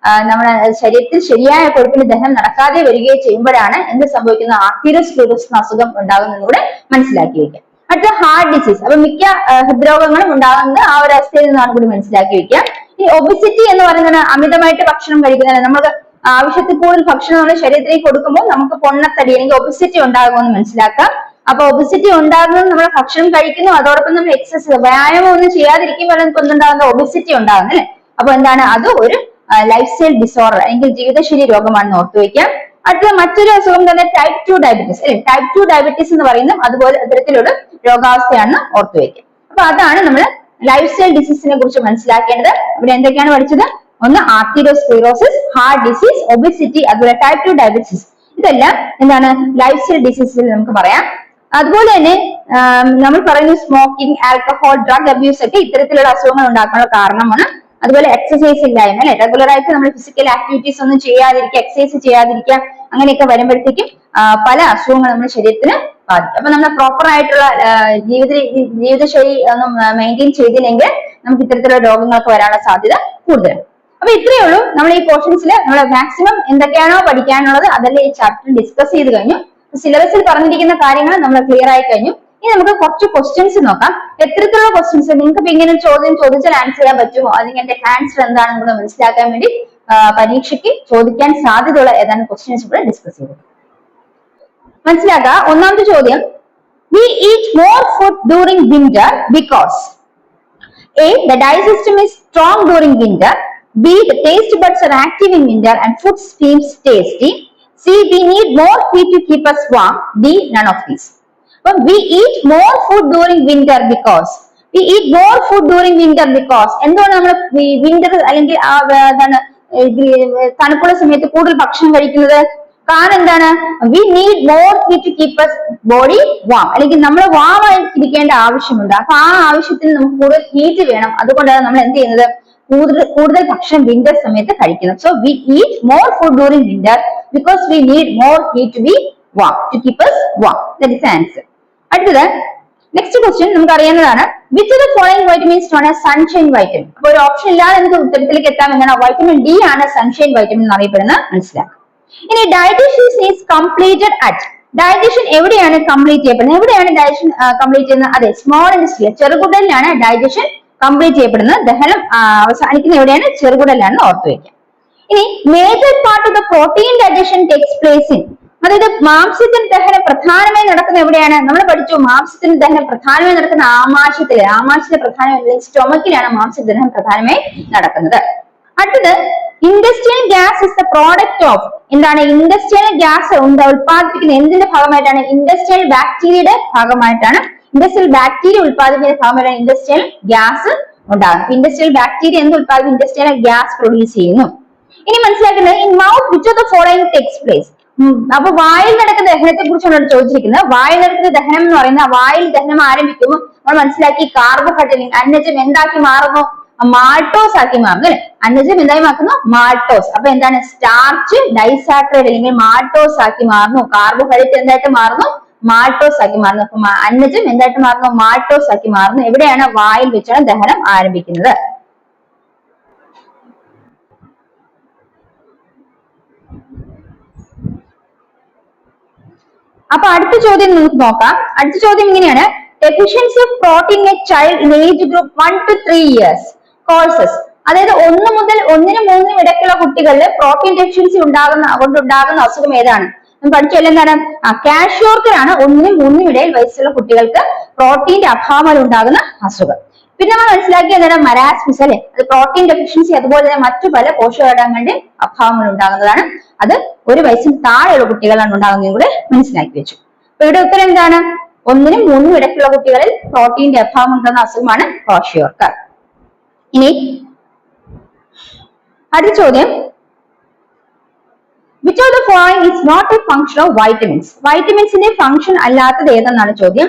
[SPEAKER 1] നമ്മുടെ ശരീരത്തിൽ ശരിയായ കൊഴുപ്പിന്റെ ദഹനം നടക്കാതെ വരികയോ ചെയ്യുമ്പോഴാണ് എന്ത് സംഭവിക്കുന്ന ആർട്ടീരിയോസ്ക്ലിറോസിസ് എന്ന അസുഖം ഉണ്ടാകുന്നത് കൂടെ മനസ്സിലാക്കി വെക്കുക. അടുത്ത ഹാർട്ട് ഡിസീസ്. അപ്പൊ മിക്ക ഹൃദ്രോഗങ്ങളും ഉണ്ടാകുന്നത് ആ ഒരു അവസ്ഥയിൽ നിന്നാണ് കൂടി മനസ്സിലാക്കി വെക്കുക. ഈ ഒബിസിറ്റി എന്ന് പറയുന്നത് അമിതമായിട്ട് ഭക്ഷണം കഴിക്കുന്നത്, നമുക്ക് ആവശ്യത്തിൽ കൂടുതൽ ഭക്ഷണം നമ്മുടെ ശരീരത്തിലേക്ക് കൊടുക്കുമ്പോൾ നമുക്ക് പൊണ്ണത്തടി അല്ലെങ്കിൽ ഒബിസിറ്റി ഉണ്ടാകുമെന്ന് മനസ്സിലാക്കാം. അപ്പൊ ഒബിസിറ്റി ഉണ്ടാകുന്നത് നമ്മൾ ഭക്ഷണം കഴിക്കുന്നു, അതോടൊപ്പം നമ്മൾ എക്സസൈസ് വ്യായാമം ഒന്നും ചെയ്യാതിരിക്കുമ്പോൾ എന്തുണ്ടാകുന്ന ഒബിസിറ്റി ഉണ്ടാകുന്നത് അല്ലെ. അപ്പൊ എന്താണ് അത് ഒരു ലൈഫ് സ്റ്റൈൽ ഡിസോർഡർ അല്ലെങ്കിൽ ജീവിതശൈലി രോഗമാണെന്ന് ഓർത്തു വയ്ക്കാം. അടുത്ത മറ്റൊരു അസുഖം തന്നെ ടൈപ്പ് 2 ഡയബറ്റീസ് അല്ലെ. ടൈപ്പ് 2 ഡയബറ്റീസ് എന്ന് പറയുന്നത് അതുപോലെ അത്തരത്തിലുള്ള രോഗാവസ്ഥയാണെന്ന് ഓർത്തു വയ്ക്കാം. അപ്പൊ അതാണ് നമ്മൾ ലൈഫ് സ്റ്റൈൽ ഡിസീസിനെ കുറിച്ച് മനസ്സിലാക്കേണ്ടത്. ഇവിടെ എന്തൊക്കെയാണ് പഠിച്ചത്? ഒന്ന് ആർട്ടീരിയോസ്ക്ലിറോസിസ്, ഹാർട്ട് ഡിസീസ്, ഒബിസിറ്റി, അതുപോലെ ടൈപ്പ് 2 ഡയബറ്റീസ്. ഇതെല്ലാം എന്താണ് ലൈഫ് സ്റ്റൈൽ ഡിസീസിൽ നമുക്ക് പറയാം. അതുപോലെ തന്നെ നമ്മൾ പറയുന്ന സ്മോക്കിംഗ്, ആൽക്കഹോൾ, ഡ്രഗ് അബ്യൂസ് ഒക്കെ ഇത്തരത്തിലുള്ള അസുഖങ്ങൾ ഉണ്ടാക്കാനുള്ള കാരണമാണ്. അതുപോലെ എക്സസൈസ് ഇല്ലായ്മ അല്ലെ, റെഗുലർ ആയിട്ട് നമ്മൾ ഫിസിക്കൽ ആക്ടിവിറ്റീസ് ഒന്നും ചെയ്യാതിരിക്കുക, എക്സസൈസ് ചെയ്യാതിരിക്കുക, അങ്ങനെയൊക്കെ വരുമ്പോഴത്തേക്കും പല അസുഖങ്ങൾ നമ്മുടെ ശരീരത്തിന് ബാധിക്കും. അപ്പൊ നമ്മൾ പ്രോപ്പർ ആയിട്ടുള്ള ജീവിതശൈലി ഒന്നും മെയിൻറ്റെയിൻ ചെയ്തില്ലെങ്കിൽ നമുക്ക് ഇത്തരത്തിലുള്ള രോഗങ്ങൾക്ക് വരാനുള്ള സാധ്യത കൂടുതലാണ്. അപ്പൊ ഇത്രയേ ഉള്ളൂ. നമ്മൾ ഈ പോർഷൻസിൽ നമ്മൾ മാക്സിമം എന്തൊക്കെയാണോ പഠിക്കാനുള്ളത് അതെല്ലാം ഈ ചാപ്റ്റർ ഡിസ്കസ് ചെയ്ത് കഴിഞ്ഞു. സിലബസിൽ പറഞ്ഞിരിക്കുന്ന കാര്യങ്ങൾ നമ്മൾ ക്ലിയർ ആയി കഴിഞ്ഞു. ഇനി നമുക്ക് കുറച്ച് ക്വസ്റ്റ്യൻസ് നോക്കാം. എത്രത്തോളം ക്വസ്റ്റ്യൻസ് നിങ്ങൾക്ക് ഇപ്പൊ ഇങ്ങനെ ചോദ്യം ചോദിച്ചാൽ ആൻസർ ചെയ്യാൻ പറ്റുമോ, അല്ലെങ്കിൽ എന്റെ ആൻസർ എന്താണെന്ന് കൂടെ മനസ്സിലാക്കാൻ വേണ്ടി പരീക്ഷയ്ക്ക് ചോദിക്കാൻ സാധ്യതയുള്ള ഏതാനും ക്വസ്റ്റ്യൻസ് കൂടെ ഡിസ്കസ് ചെയ്തു. മനസ്സിലാക്കുക. ഒന്നാമത്തെ ചോദ്യം, we eat more food during winter because A, the digestion is strong during winter, B, the taste buds are active in winter and food seems tasty, C, we need more heat to keep us warm, D, none of these. But we eat more food during winter because എന്തുകൊണ്ട് നമ്മൾ winter അല്ലെങ്കിൽ തണുപ്പുള്ള സമയത്ത് കൂടുതൽ ഭക്ഷണം കഴിക്കുന്നത്? കാരണം എന്താണ്? We need more heat to keep us body warm, അല്ലെങ്കിൽ നമ്മൾ വാം ആയിട്ടിരിക്കേണ്ട ആവശ്യമുണ്ട്. അപ്പൊ ആ ആവശ്യത്തിന് നമുക്ക് കൂടുതൽ ഹീറ്റ് വേണം. അതുകൊണ്ടാണ് നമ്മൾ എന്ത് ചെയ്യുന്നത്? കൂടുതൽ ഭക്ഷണം വിന്റർ സമയത്ത് കഴിക്കുന്നത്. So we eat more food during winter because we need more heat to be warm, to keep us warm. That is answer. അടുത്തത് നെക്സ്റ്റ് ക്വസ്റ്റ്യൻ നമുക്ക് അറിയാവുന്നതാണ്. Which of the following vitamins known as sunshine vitamin? അപ്പൊ ഒരു option ഇല്ലാതെ നമുക്ക് ഉത്തരത്തിലേക്ക് എത്താം. എന്നാണ് വൈറ്റമിൻ ഡി ആണ് സൺഷൈൻ വൈറ്റമിൻ എന്നറിയപ്പെടുന്നത് മനസ്സിലാക്കാം. ഇനി digestion is completed at, digestion എവിടെയാണ് കംപ്ലീറ്റ് ചെയ്യപ്പെടുന്നത്? എവിടെയാണ് ഡയജഷൻ കംപ്ലീറ്റ് ചെയ്യുന്നത്? അതെ, സ്മോൾ ഇൻറ്റെസ്റ്റൈൻ, ചെറുകുടലിലാണ് ഡയജഷൻ കംപ്ലീറ്റ് ചെയ്യപ്പെടുന്നത്. ദഹനം അവസാനിക്കുന്ന എവിടെയാണ്? ചെറുകുടലിലാണെന്ന് ഓർത്തു വയ്ക്കാം. ഇനി major part of the protein digestion takes place in, അതായത് മാംസത്തിന്റെ ദഹനം പ്രധാനമായി നടക്കുന്ന എവിടെയാണ്? നമ്മൾ പഠിച്ചു മാംസത്തിന്റെ ദഹനം പ്രധാനമായി നടക്കുന്ന ആമാശയത്തില്, ആമാശയത്തിലെ പ്രധാനമായി സ്റ്റൊമക്കിലാണ് മാംസദഹനം പ്രധാനമായി നടക്കുന്നത്. അടുത്തത് industrial gas is the product of, എന്താണ് ഇൻഡസ്ട്രിയൽ ഗ്യാസ് ഉത്പാദിപ്പിക്കുന്ന എന്തിന്റെ ഭാഗമായിട്ടാണ്? ഇൻഡസ്ട്രിയൽ ബാക്ടീരിയയുടെ ഭാഗമായിട്ടാണ്. ഇൻഡസ്ട്രിയൽ ബാക്ടീരിയ ഉത്പാദിപ്പിക്കുന്ന ഭാഗമായിട്ടാണ് ഇൻഡസ്ട്രിയൽ ഗ്യാസ് ഉണ്ടാകുന്നത്. ഇൻഡസ്ട്രിയൽ ബാക്ടീരിയ എന്ത് ഉത്പാദിപ്പിക്കും? ഇൻഡസ്ട്രിയൽ ഗ്യാസ് പ്രൊഡ്യൂസ് ചെയ്യുന്നു. ഇനി മനസ്സിലാക്കുന്നത് in mouth which of the following takes place. അപ്പൊ വായിൽ നടക്കുന്ന ദഹനത്തെ കുറിച്ചാണ് ചോദിച്ചിരിക്കുന്നത്. വായിൽ നടക്കുന്ന ദഹനം എന്ന് പറയുന്ന വായിൽ ദഹനം ആരംഭിക്കുമ്പോൾ നമ്മൾ മനസ്സിലാക്കി കാർബോഹൈഡ്രേറ്റ് അന്നജം എന്താക്കി മാറുന്നു? മാൾട്ടോസ് ആക്കി മാറുന്നു അല്ലെ. അന്നജം എന്തായി മാറുന്നു? മാൾട്ടോസ്. അപ്പൊ എന്താണ്? സ്റ്റാർച്ച് ഡൈസാക്രൈഡ് അല്ലെങ്കിൽ മാൾട്ടോസ് ആക്കി മാറുന്നു. കാർബോഹൈഡ്രേറ്റ് എന്തായിട്ട് മാറുന്നു? മാൾട്ടോസ് ആക്കി മാറുന്നു. അപ്പൊ അന്നജം എന്തായിട്ട് മാറുന്നു? മാൾട്ടോസ് ആക്കി മാറുന്നു. എവിടെയാണ്? വായിൽ വെച്ചാണ് ദഹനം ആരംഭിക്കുന്നത്. അപ്പൊ അടുത്ത ചോദ്യം നമുക്ക് നോക്കാം. അടുത്ത ചോദ്യം ഇങ്ങനെയാണ്. Deficiency of protein in A child in age group 1 to 3 years courses. അതായത് 1 മുതൽ 1-നും 3-നും ഇടയ്ക്കുള്ള കുട്ടികളിൽ പ്രോട്ടീൻ ഡെഫിഷ്യൻസി കൊണ്ടുണ്ടാകുന്ന അസുഖം ഏതാണ്? പഠിച്ചല്ലോ എന്താണ്? കാഷ്യോർക്കറാണ് 1-നും 3-നും ഇടയിൽ വയസ്സുള്ള കുട്ടികൾക്ക് പ്രോട്ടീന്റെ അഭാവം ഉണ്ടാകുന്ന അസുഖം. പിന്നെ നമ്മൾ മനസ്സിലാക്കിയ എന്താണ്? മരാസ്മിസ് അല്ലെ, അത് പ്രോട്ടീൻ ഡെഫിഷ്യൻസി അതുപോലെ തന്നെ മറ്റു പല പോഷകഘടകങ്ങളുടെ അഭാവങ്ങൾ ഉണ്ടാകുന്നതാണ്. അത് 1 വയസ്സിന് താഴെയുള്ള കുട്ടികളാണ് ഉണ്ടാകുന്നതും കൂടെ മനസ്സിലാക്കി വെച്ചു. അപ്പൊ ഇവിടെ ഉത്തരം എന്താണ്? 1-നും 3-നും ഇടയ്ക്കുള്ള കുട്ടികളിൽ പ്രോട്ടീന്റെ അഭാവം ഉണ്ടാകുന്ന അസുഖമാണ് ക്വാഷിയോർക്കർ. ഇനി അടുത്ത ചോദ്യം, which of the following is not a function of vitamins? വൈറ്റമിൻസിന്റെ ഫംഗ്ഷൻ അല്ലാത്തത് ഏതെന്നാണ് ചോദ്യം.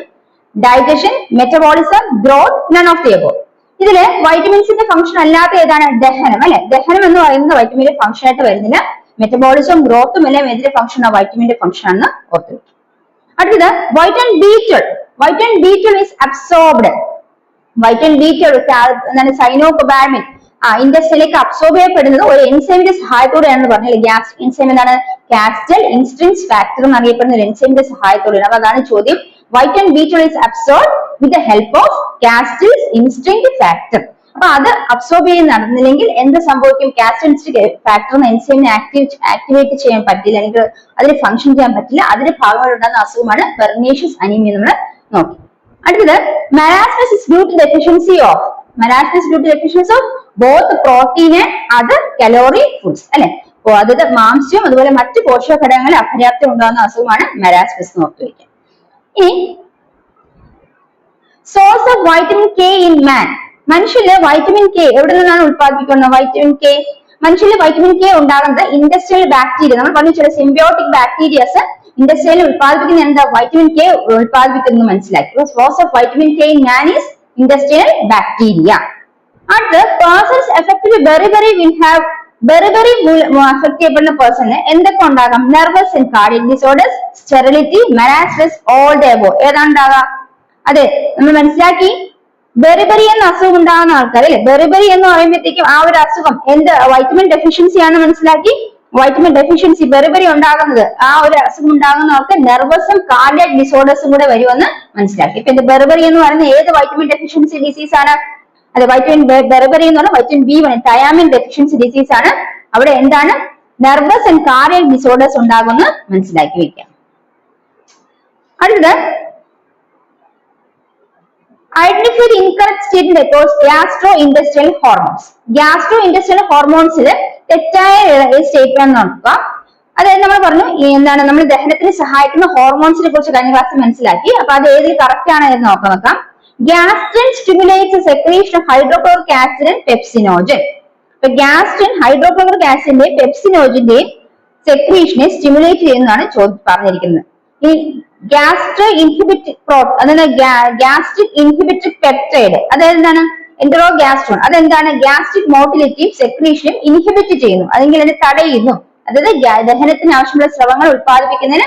[SPEAKER 1] Digestion, metabolism, growth, none of the above. ഇതില് വൈറ്റമിൻസിന്റെ ഫംഗ്ഷൻ അല്ലാത്ത ഏതാണ്? ദഹനം അല്ലെ. ദഹനം എന്ന് പറയുന്നത് വൈറ്റമിന്റെ ഫംഗ്ഷൻ ആയിട്ട് വരുന്നില്ല. മെറ്റബോളിസം, ഗ്രോത്തും എല്ലാം ഏതിന്റെ ഫംഗ്ഷൻ ആണ്? വൈറ്റമിന്റെ ഫംഗ്ഷൻ ആണെന്ന് ഓർത്ത് വെക്കും. അടുത്തത് vitamin B12. Vitamin B12 is absorbed. Vitamin B12 എന്താണ്? സൈനോകൊബാലമിൻ ഇൻഡസ്ട്രിയിലേക്ക് അബ്സോർബ് ചെയ്യപ്പെടുന്നത് ഒരു എൻസൈമിന്റെ സഹായത്തോടെയാണെന്ന് പറഞ്ഞാൽ ഗ്യാസ് എൻസൈം എന്താണ്? കാസ്റ്റൽ ഇൻസ്ട്രിൻസ് ഫാക്ടർ എന്നറിയപ്പെടുന്ന ഒരു എൻസൈമിന്റെ സഹായത്തോടെയാണ്. അപ്പൊ അതാണ് ചോദ്യം. Vitamin B12 is absorbed with the help of Castle's instinct factor. അപ്പൊ അത് അബ്സോർബ് ചെയ്ത് നടന്നില്ലെങ്കിൽ എന്ത് സംഭവിക്കും? കാസ്റ്റൽ ഇൻസ്റ്റിൻക്ട് ഫാക്ടർ എന്ന എൻസൈമിനെ ആക്ടിവേറ്റ് ചെയ്യാൻ പറ്റില്ല, അല്ലെങ്കിൽ അതിന് ഫംഗ്ഷൻ ചെയ്യാൻ പറ്റില്ല. അതിന്റെ ഭാഗമായിട്ടുണ്ടാകുന്ന അസുഖമാണ് പെർനീഷ്യസ് അനീമിയ നമ്മൾ നോക്കി. അടുത്തത് marasmus is due to deficiency of. Marasmus due to deficiency of both protein and other calorie foods അല്ലെ. അതായത് മാംസ്യവും അതുപോലെ മറ്റു പോഷക ഘടകങ്ങളിൽ അപര്യാപ്തം ഉണ്ടാകുന്ന അസുഖമാണ് മരാസ്മസ് എന്ന് ഓർത്തു വയ്ക്കുക. ഇനി source of vitamin K in man. മനുഷ്യരില് വൈറ്റമിൻ കെ എവിടെ നിന്നാണ് ഉത്പാദിപ്പിക്കുന്നത്? വൈറ്റമിൻ കെ മനുഷ്യരിൽ വൈറ്റമിൻ കെ ഉണ്ടാകുന്നത് ഇൻഡസ്ട്രിയൽ ബാക്ടീരിയ, നമ്മൾ പറഞ്ഞു ചില സിംബയോട്ടിക് ബാക്ടീരിയസ് ഇൻഡസ്ട്രിയൽ ഉത്പാദിപ്പിക്കുന്ന എന്താ? വൈറ്റമിൻ കെ ഉത്പാദിപ്പിക്കുന്നത് മനസ്സിലാക്കി. Source of vitamin K in man is industrial bacteria. അടുത്ത് persons affected beriberi will have. Beriberi affect ചെയ്യപ്പെടുന്ന പേഴ്സണ് എന്തൊക്കെ ഉണ്ടാകാം? Nervous and cardiac disorders, sterility, marasmus, all the above. ഏതാണ്ടാകാം? അതെ, നമ്മൾ മനസ്സിലാക്കി ബെറിബറി എന്ന അസുഖം ഉണ്ടാകുന്ന ആൾക്കാർ അല്ലെ. ബെറിബറി എന്ന് പറയുമ്പോഴത്തേക്കും ആ ഒരു അസുഖം എന്ത്? വൈറ്റമിൻ ഡെഫിഷ്യൻസി ആണ് മനസ്സിലാക്കി. വൈറ്റമിൻ ഡെഫിഷ്യൻസി ബെറിബറി ഉണ്ടാകുന്നത് ആ ഒരു അസുഖം ഉണ്ടാകുന്ന ആൾക്ക് നെർവസും കാർഡിയക് ഡിസോർഡേഴ്സും കൂടെ വരുമെന്ന് മനസ്സിലാക്കി. ഇപ്പൊ ഇത് ബെറിബറി എന്ന് പറയുന്നത് ഏത് വൈറ്റമിൻ ഡെഫിഷ്യൻസി ഡിസീസ് ആണ്? അതെ, വൈറ്റമിൻ ബെറിബറി എന്ന് പറഞ്ഞാൽ vitamin B1 thiamine deficiency disease ആണ്. അവിടെ എന്താണ്? നെർവസ് ആൻഡ് കാർഡിയക് ഡിസോർഡേഴ്സ് ഉണ്ടാകുമെന്ന് മനസ്സിലാക്കി വെക്കാം. അടുത്തത് identify the incorrect statement about gastro industrial hormones. Gastro industrial ഹോർമോൺസിൽ തെറ്റായ സ്റ്റേറ്റ്മെന്റ് നോക്കുക. അതായത് നമ്മൾ പറഞ്ഞു എന്താണ്? നമ്മൾ ദഹനത്തിന് സഹായിക്കുന്ന ഹോർമോൺസിനെ കുറിച്ച് കഴിഞ്ഞ ക്ലാസ്സിൽ മനസ്സിലാക്കി. അപ്പൊ അത് ഏതിൽ കറക്റ്റ് ആണ് എന്ന് നോക്കാം. Gastrin stimulates secretion of hydrochloric acid and pepsinogen. അപ്പൊ ഗ്യാസ്ട്രിൻ ഹൈഡ്രോക്ലോറിക് ആസിഡിന്റെയും പെപ്സിനോജന്റെയും സെക്രീഷനെ സ്റ്റിമുലേറ്റ് ചെയ്യുന്നതാണ് പറഞ്ഞിരിക്കുന്നത്. ഈ ഗ്യാസ്ട്രിക് ഇൻഹിബിറ്ററി പെപ്റ്റൈഡ് അതായത് എന്താണ്? എൻഡറോഗ്യാസ്ട്രോൺ. അതെന്താണ്? ഗ്യാസ്ട്രിക് മോട്ടിലിറ്റി സെക്രീഷനും ഇൻഹിബിറ്റ് ചെയ്യുന്നു, അല്ലെങ്കിൽ അതിനെ തടയുന്നു. അതായത് ദഹനത്തിന് ആവശ്യമുള്ള സ്രവങ്ങൾ ഉത്പാദിപ്പിക്കുന്നതിന്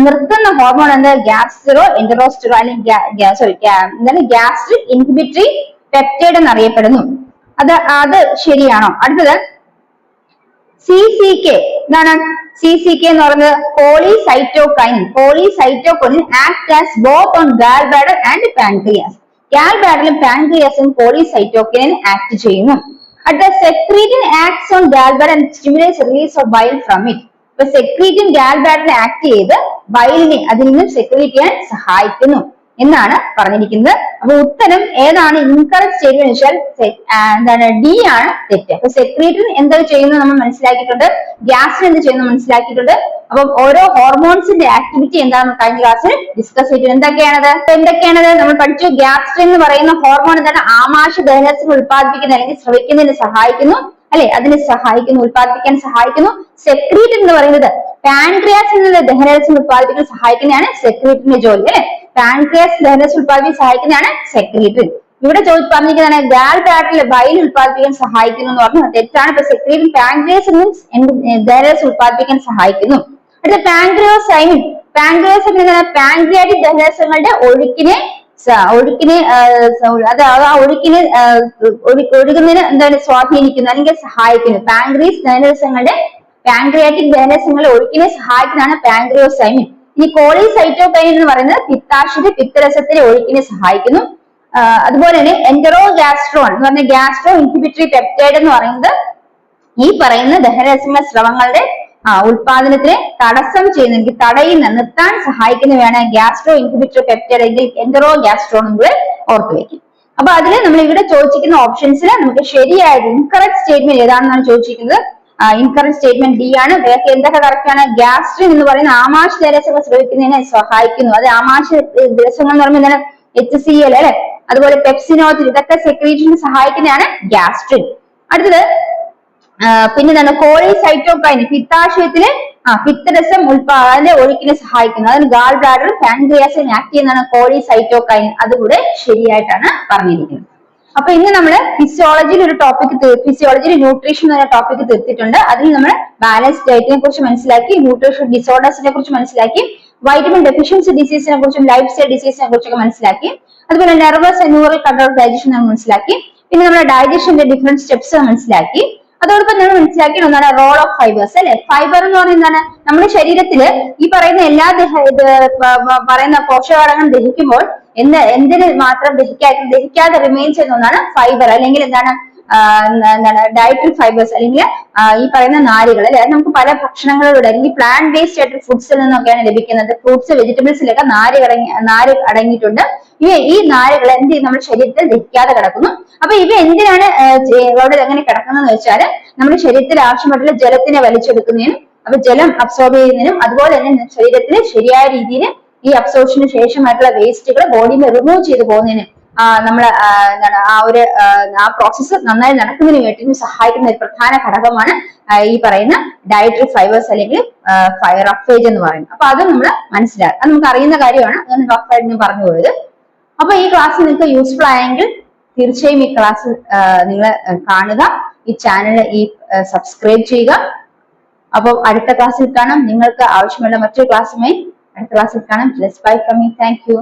[SPEAKER 1] നിർത്തുന്ന ഹോർമോൺ എന്താ? ഗ്യാസ്ട്രോ എൻഡറോസ്റ്ററോ അല്ലെങ്കിൽ ഗ്യാസ്ട്രിക് ഇൻഹിബിറ്ററി പെപ്റ്റൈഡ് എന്നറിയപ്പെടുന്നു. അത് ശരിയാണോ? അടുത്തത് CCK. എന്താണ് CCK എന്ന് പറയുന്നത്? Polycytokinin. Polycytokinin act as both on gall bladder and pancreas. Gall ബ്ലാഡറിലും പാൻക്രിയാസും പോളിസൈറ്റോകൈനിൻ ആക്ട് ചെയ്യുന്നു. അടുത്ത secretin acts on gall bladder and stimulates release of bile from it. ഇപ്പൊ സെക്രീറ്റിൻ ഗാൽ ബ്ലാഡറിനെ ആക്ട് ചെയ്ത് ബൈലിനെ അതിൽ നിന്നും സെക്രീറ്റ് ചെയ്യാൻ സഹായിക്കുന്നു എന്നാണ് പറഞ്ഞിരിക്കുന്നത്. അപ്പൊ ഉത്തരം ഏതാണ്? ഇൻകറക്റ്റ് സ്റ്റേറ്റ്മെന്റ് വെച്ചാൽ എന്താണ്? ഡി ആണ് തെറ്റ്. അപ്പൊ സെക്രീറ്റിൻ എന്തൊക്കെ ചെയ്യുന്നു നമ്മൾ മനസ്സിലാക്കിയിട്ടുണ്ട്, ഗ്യാസിന് എന്ത് ചെയ്യുന്നു മനസ്സിലാക്കിയിട്ടുണ്ട്. അപ്പൊ ഓരോ ഹോർമോൺസിന്റെ ആക്ടിവിറ്റി എന്താണ് കഴിഞ്ഞ ക്ലാസ്സിൽ ഡിസ്കസ് ചെയ്തിട്ടുണ്ട്. എന്തൊക്കെയാണത് നമ്മൾ പഠിച്ചു. ഗ്യാസ്ട്രിൻ എന്ന് പറയുന്ന ഹോർമോൺ എന്താണ്? ആമാശയ ദഹനത്തിന് ഉത്പാദിപ്പിക്കുന്ന അല്ലെങ്കിൽ സ്രവിക്കുന്നതിന് സഹായിക്കുന്നു അല്ലെ, അതിനെ സഹായിക്കുന്നു, ഉത്പാദിപ്പിക്കാൻ സഹായിക്കുന്നു. സെക്രീറ്റിൻ എന്ന് പറയുന്നത് പാൻക്രിയാസിൽ നിന്ന് ദഹനരസം ഉത്പാദിപ്പിക്കാൻ സഹായിക്കുന്നതാണ് സെക്രീറ്റിന്റെ ജോലി അല്ലെ. പാൻക്രിയാസ് ദഹനരസം ഉത്പാദിപ്പിക്കാൻ സഹായിക്കുന്നതാണ് സെക്രീറ്റിൻ. ഇവിടെ പറഞ്ഞിരിക്കുന്നതാണ് ഗാൽ ബ്ലാഡറിൽ ബൈൽ ഉത്പാദിപ്പിക്കാൻ സഹായിക്കുന്നു എന്ന് പറഞ്ഞു. തെറ്റാണ്. ഇപ്പൊ സെക്രീറ്റിൻ പാൻക്രിയാസിൽ നിന്ന് ദഹനരസം ഉത്പാദിപ്പിക്കാൻ സഹായിക്കുന്നു. അടുത്ത പാൻക്രിയോസൈമിൻ. പാൻക്രിയാസ് പാൻക്രിയാറ്റിക് ദഹനരസങ്ങളുടെ ഒഴുക്കിനെ ഒഴുകുന്നതിന് എന്താണ്? സ്വാധീനിക്കുന്നു അല്ലെങ്കിൽ സഹായിക്കുന്നു. പാൻക്രിയാറ്റിക് ദഹനരസങ്ങളുടെ ഒഴുക്കിനെ സഹായിക്കുന്നതാണ് പാൻക്രിയോസൈമിൻ. ഇനി കോളിസൈറ്റോകൈനിൻ എന്ന് പറയുന്നത് പിത്താശയ പിത്തരസത്തിലെ ഒഴുക്കിനെ സഹായിക്കുന്നു. അതുപോലെ തന്നെ എൻഡറോഗാസ്ട്രോൺ എന്ന് പറഞ്ഞ ഗ്യാസ്ട്രോ ഇൻഹിബിറ്ററി പെപ്റ്റൈഡ് എന്ന് പറയുന്നത് ഈ പറയുന്ന ദഹനരസങ്ങൾ സ്രവങ്ങളുടെ ഉത്പാദനത്തിനെ തടസ്സം ചെയ്യുന്ന തടയുന്ന നിർത്താൻ സഹായിക്കുന്നവയാണ് ഗ്യാസ്ട്രോ ഇൻഹിബിറ്ററി പെപ്റ്റൈഡ് എങ്കിൽ എൻഡറോഗാസ്ട്രോൺ കൂടെ ഓർത്തു വെക്കും. അപ്പൊ അതിൽ നമ്മൾ ഇവിടെ ചോദിച്ചിരിക്കുന്ന ഓപ്ഷൻസിൽ നമുക്ക് ശരിയായത് ഇൻകറക്റ്റ് സ്റ്റേറ്റ്മെന്റ് ഏതാണെന്നാണ് ചോദിച്ചിരിക്കുന്നത്. ഇൻകറക്റ്റ് സ്റ്റേറ്റ്മെന്റ് ഡി ആണ്. ഇവയൊക്കെ എന്തൊക്കെ കറക്റ്റ് ആണ്? ഗ്യാസ്ട്രിൻ എന്ന് പറയുന്ന ആമാശയരസങ്ങൾ സ്രവിക്കുന്നതിനെ സഹായിക്കുന്നു. അത് ആമാശയരസങ്ങൾ എന്ന് പറയുമ്പോൾ എന്താണ്? HCl അല്ലെ, അതുപോലെ പെപ്സിനോജൻ, ഇതൊക്കെ സെക്രീഷന് സഹായിക്കുന്നതാണ് ഗ്യാസ്ട്രിൻ. അടുത്തത് പിന്നെ എന്താണ്? കോളിസൈറ്റോകൈൻ, പിത്താശയത്തില് പിത്തരസം അതിന്റെ ഒഴുക്കിനെ സഹായിക്കുന്നു. അതിന് ഗാൾ ബ്ലാഡർ പാൻക്രിയാസിനെ ആക്ട് ചെയ്യുന്നതാണ് കോളിസൈറ്റോകൈൻ. അതുകൂടെ ശരിയായിട്ടാണ് പറഞ്ഞിരിക്കുന്നത്. അപ്പൊ ഇന്ന് നമ്മൾ ഫിസിയോളജിയിൽ ഒരു ടോപ്പിക്, ഫിസിയോളജിയിൽ ന്യൂട്രീഷൻ എന്ന ടോപ്പിക് തീർത്തിട്ടുണ്ട്. അതിൽ നമ്മൾ ബാലൻസ് ഡയറ്റിനെ കുറിച്ച് മനസ്സിലാക്കി, ന്യൂട്രീഷൻ ഡിസോർഡേഴ്സിനെ കുറിച്ച് മനസ്സിലാക്കി, വൈറ്റമിൻ ഡെഫിഷ്യൻസി ഡിസീസിനെ കുറിച്ചും ലൈഫ് സ്റ്റൈൽ ഡിസീസിനെ കുറിച്ചൊക്കെ മനസ്സിലാക്കി. അതുപോലെ nervous and neural control digestion നമ്മൾ മനസ്സിലാക്കി. പിന്നെ നമ്മുടെ ഡൈജഷന്റെ ഡിഫറെന്റ് സ്റ്റെപ്സ് മനസ്സിലാക്കി. അതോടൊപ്പം നമ്മൾ മനസ്സിലാക്കിയ ഒന്നാണ് റോൾ ഓഫ് ഫൈബേഴ്സ് അല്ലെ. ഫൈബർ എന്ന് പറയുന്നത് എന്താണ്? നമ്മുടെ ശരീരത്തില് ഈ പറയുന്ന എല്ലാ പറയുന്ന പോഷകാഹാരങ്ങൾ ദഹിക്കുമ്പോൾ എന്തിന് മാത്രം ദഹിക്കാതെ റിമെയിൻ ചെയ്യുന്ന ഒന്നാണ് ഫൈബർ, അല്ലെങ്കിൽ എന്താണ് ഡയറ്ററി ഫൈബേഴ്സ്, അല്ലെങ്കിൽ ഈ പറയുന്ന നാരുകൾ അല്ലെ. അത് നമുക്ക് പല ഭക്ഷണങ്ങളിലൂടെ അല്ലെങ്കിൽ പ്ലാന്റ് ബേസ്ഡ് ആയിട്ട് ഫുഡ്സിൽ നിന്നൊക്കെയാണ് ലഭിക്കുന്നത്. ഫ്രൂട്ട്സ്, വെജിറ്റബിൾസിലൊക്കെ നാര് അടങ്ങിയിട്ടുണ്ട്. ഈ നാരുകൾ എന്ത് ചെയ്യും? നമ്മുടെ ശരീരത്തിൽ ദഹിക്കാതെ കിടക്കുന്നു. അപ്പൊ ഇവ എന്തിനാണ് അവിടെ എങ്ങനെ കിടക്കുന്നതെന്ന് വെച്ചാൽ നമ്മുടെ ശരീരത്തിൽ ആവശ്യമായിട്ടുള്ള ജലത്തിനെ വലിച്ചെടുക്കുന്നതിനും, അപ്പൊ ജലം അബ്സോർബ് ചെയ്യുന്നതിനും, അതുപോലെ തന്നെ ശരീരത്തിൽ ശരിയായ രീതിയിൽ ഈ അബ്സോർപ്ഷന് ശേഷമായിട്ടുള്ള വേസ്റ്റുകൾ ബോഡിയിൽ റിമൂവ് ചെയ്ത് പോകുന്നതിന് നമ്മള് ആ പ്രോസസ്സ് നന്നായി നടക്കുന്നതിന് വേണ്ടി സഹായിക്കുന്ന ഒരു പ്രധാന ഘടകമാണ് ഈ പറയുന്ന ഡയറ്ററി ഫൈബേഴ്സ് അല്ലെങ്കിൽ റഫേജ് എന്ന് പറയുന്നത്. അപ്പൊ അത് നമ്മൾ മനസ്സിലാക്കുക. അത് നമുക്ക് അറിയുന്ന കാര്യമാണ്, അങ്ങനെ റഫായിട്ട് ഞാൻ പറഞ്ഞു പോയത്. അപ്പൊ ഈ ക്ലാസ് നിങ്ങൾക്ക് യൂസ്ഫുൾ ആയെങ്കിൽ തീർച്ചയായും ഈ ക്ലാസ് നിങ്ങൾ കാണുക, ഈ ചാനൽ സബ്സ്ക്രൈബ് ചെയ്യുക. അപ്പോൾ അടുത്ത ക്ലാസ്സിൽ കാണാം. നിങ്ങൾക്ക് ആവശ്യമുള്ള മറ്റൊരു ക്ലാസ്സുമായി അടുത്ത ക്ലാസ്സിൽ കാണാം. Let's bye from me. Thank you.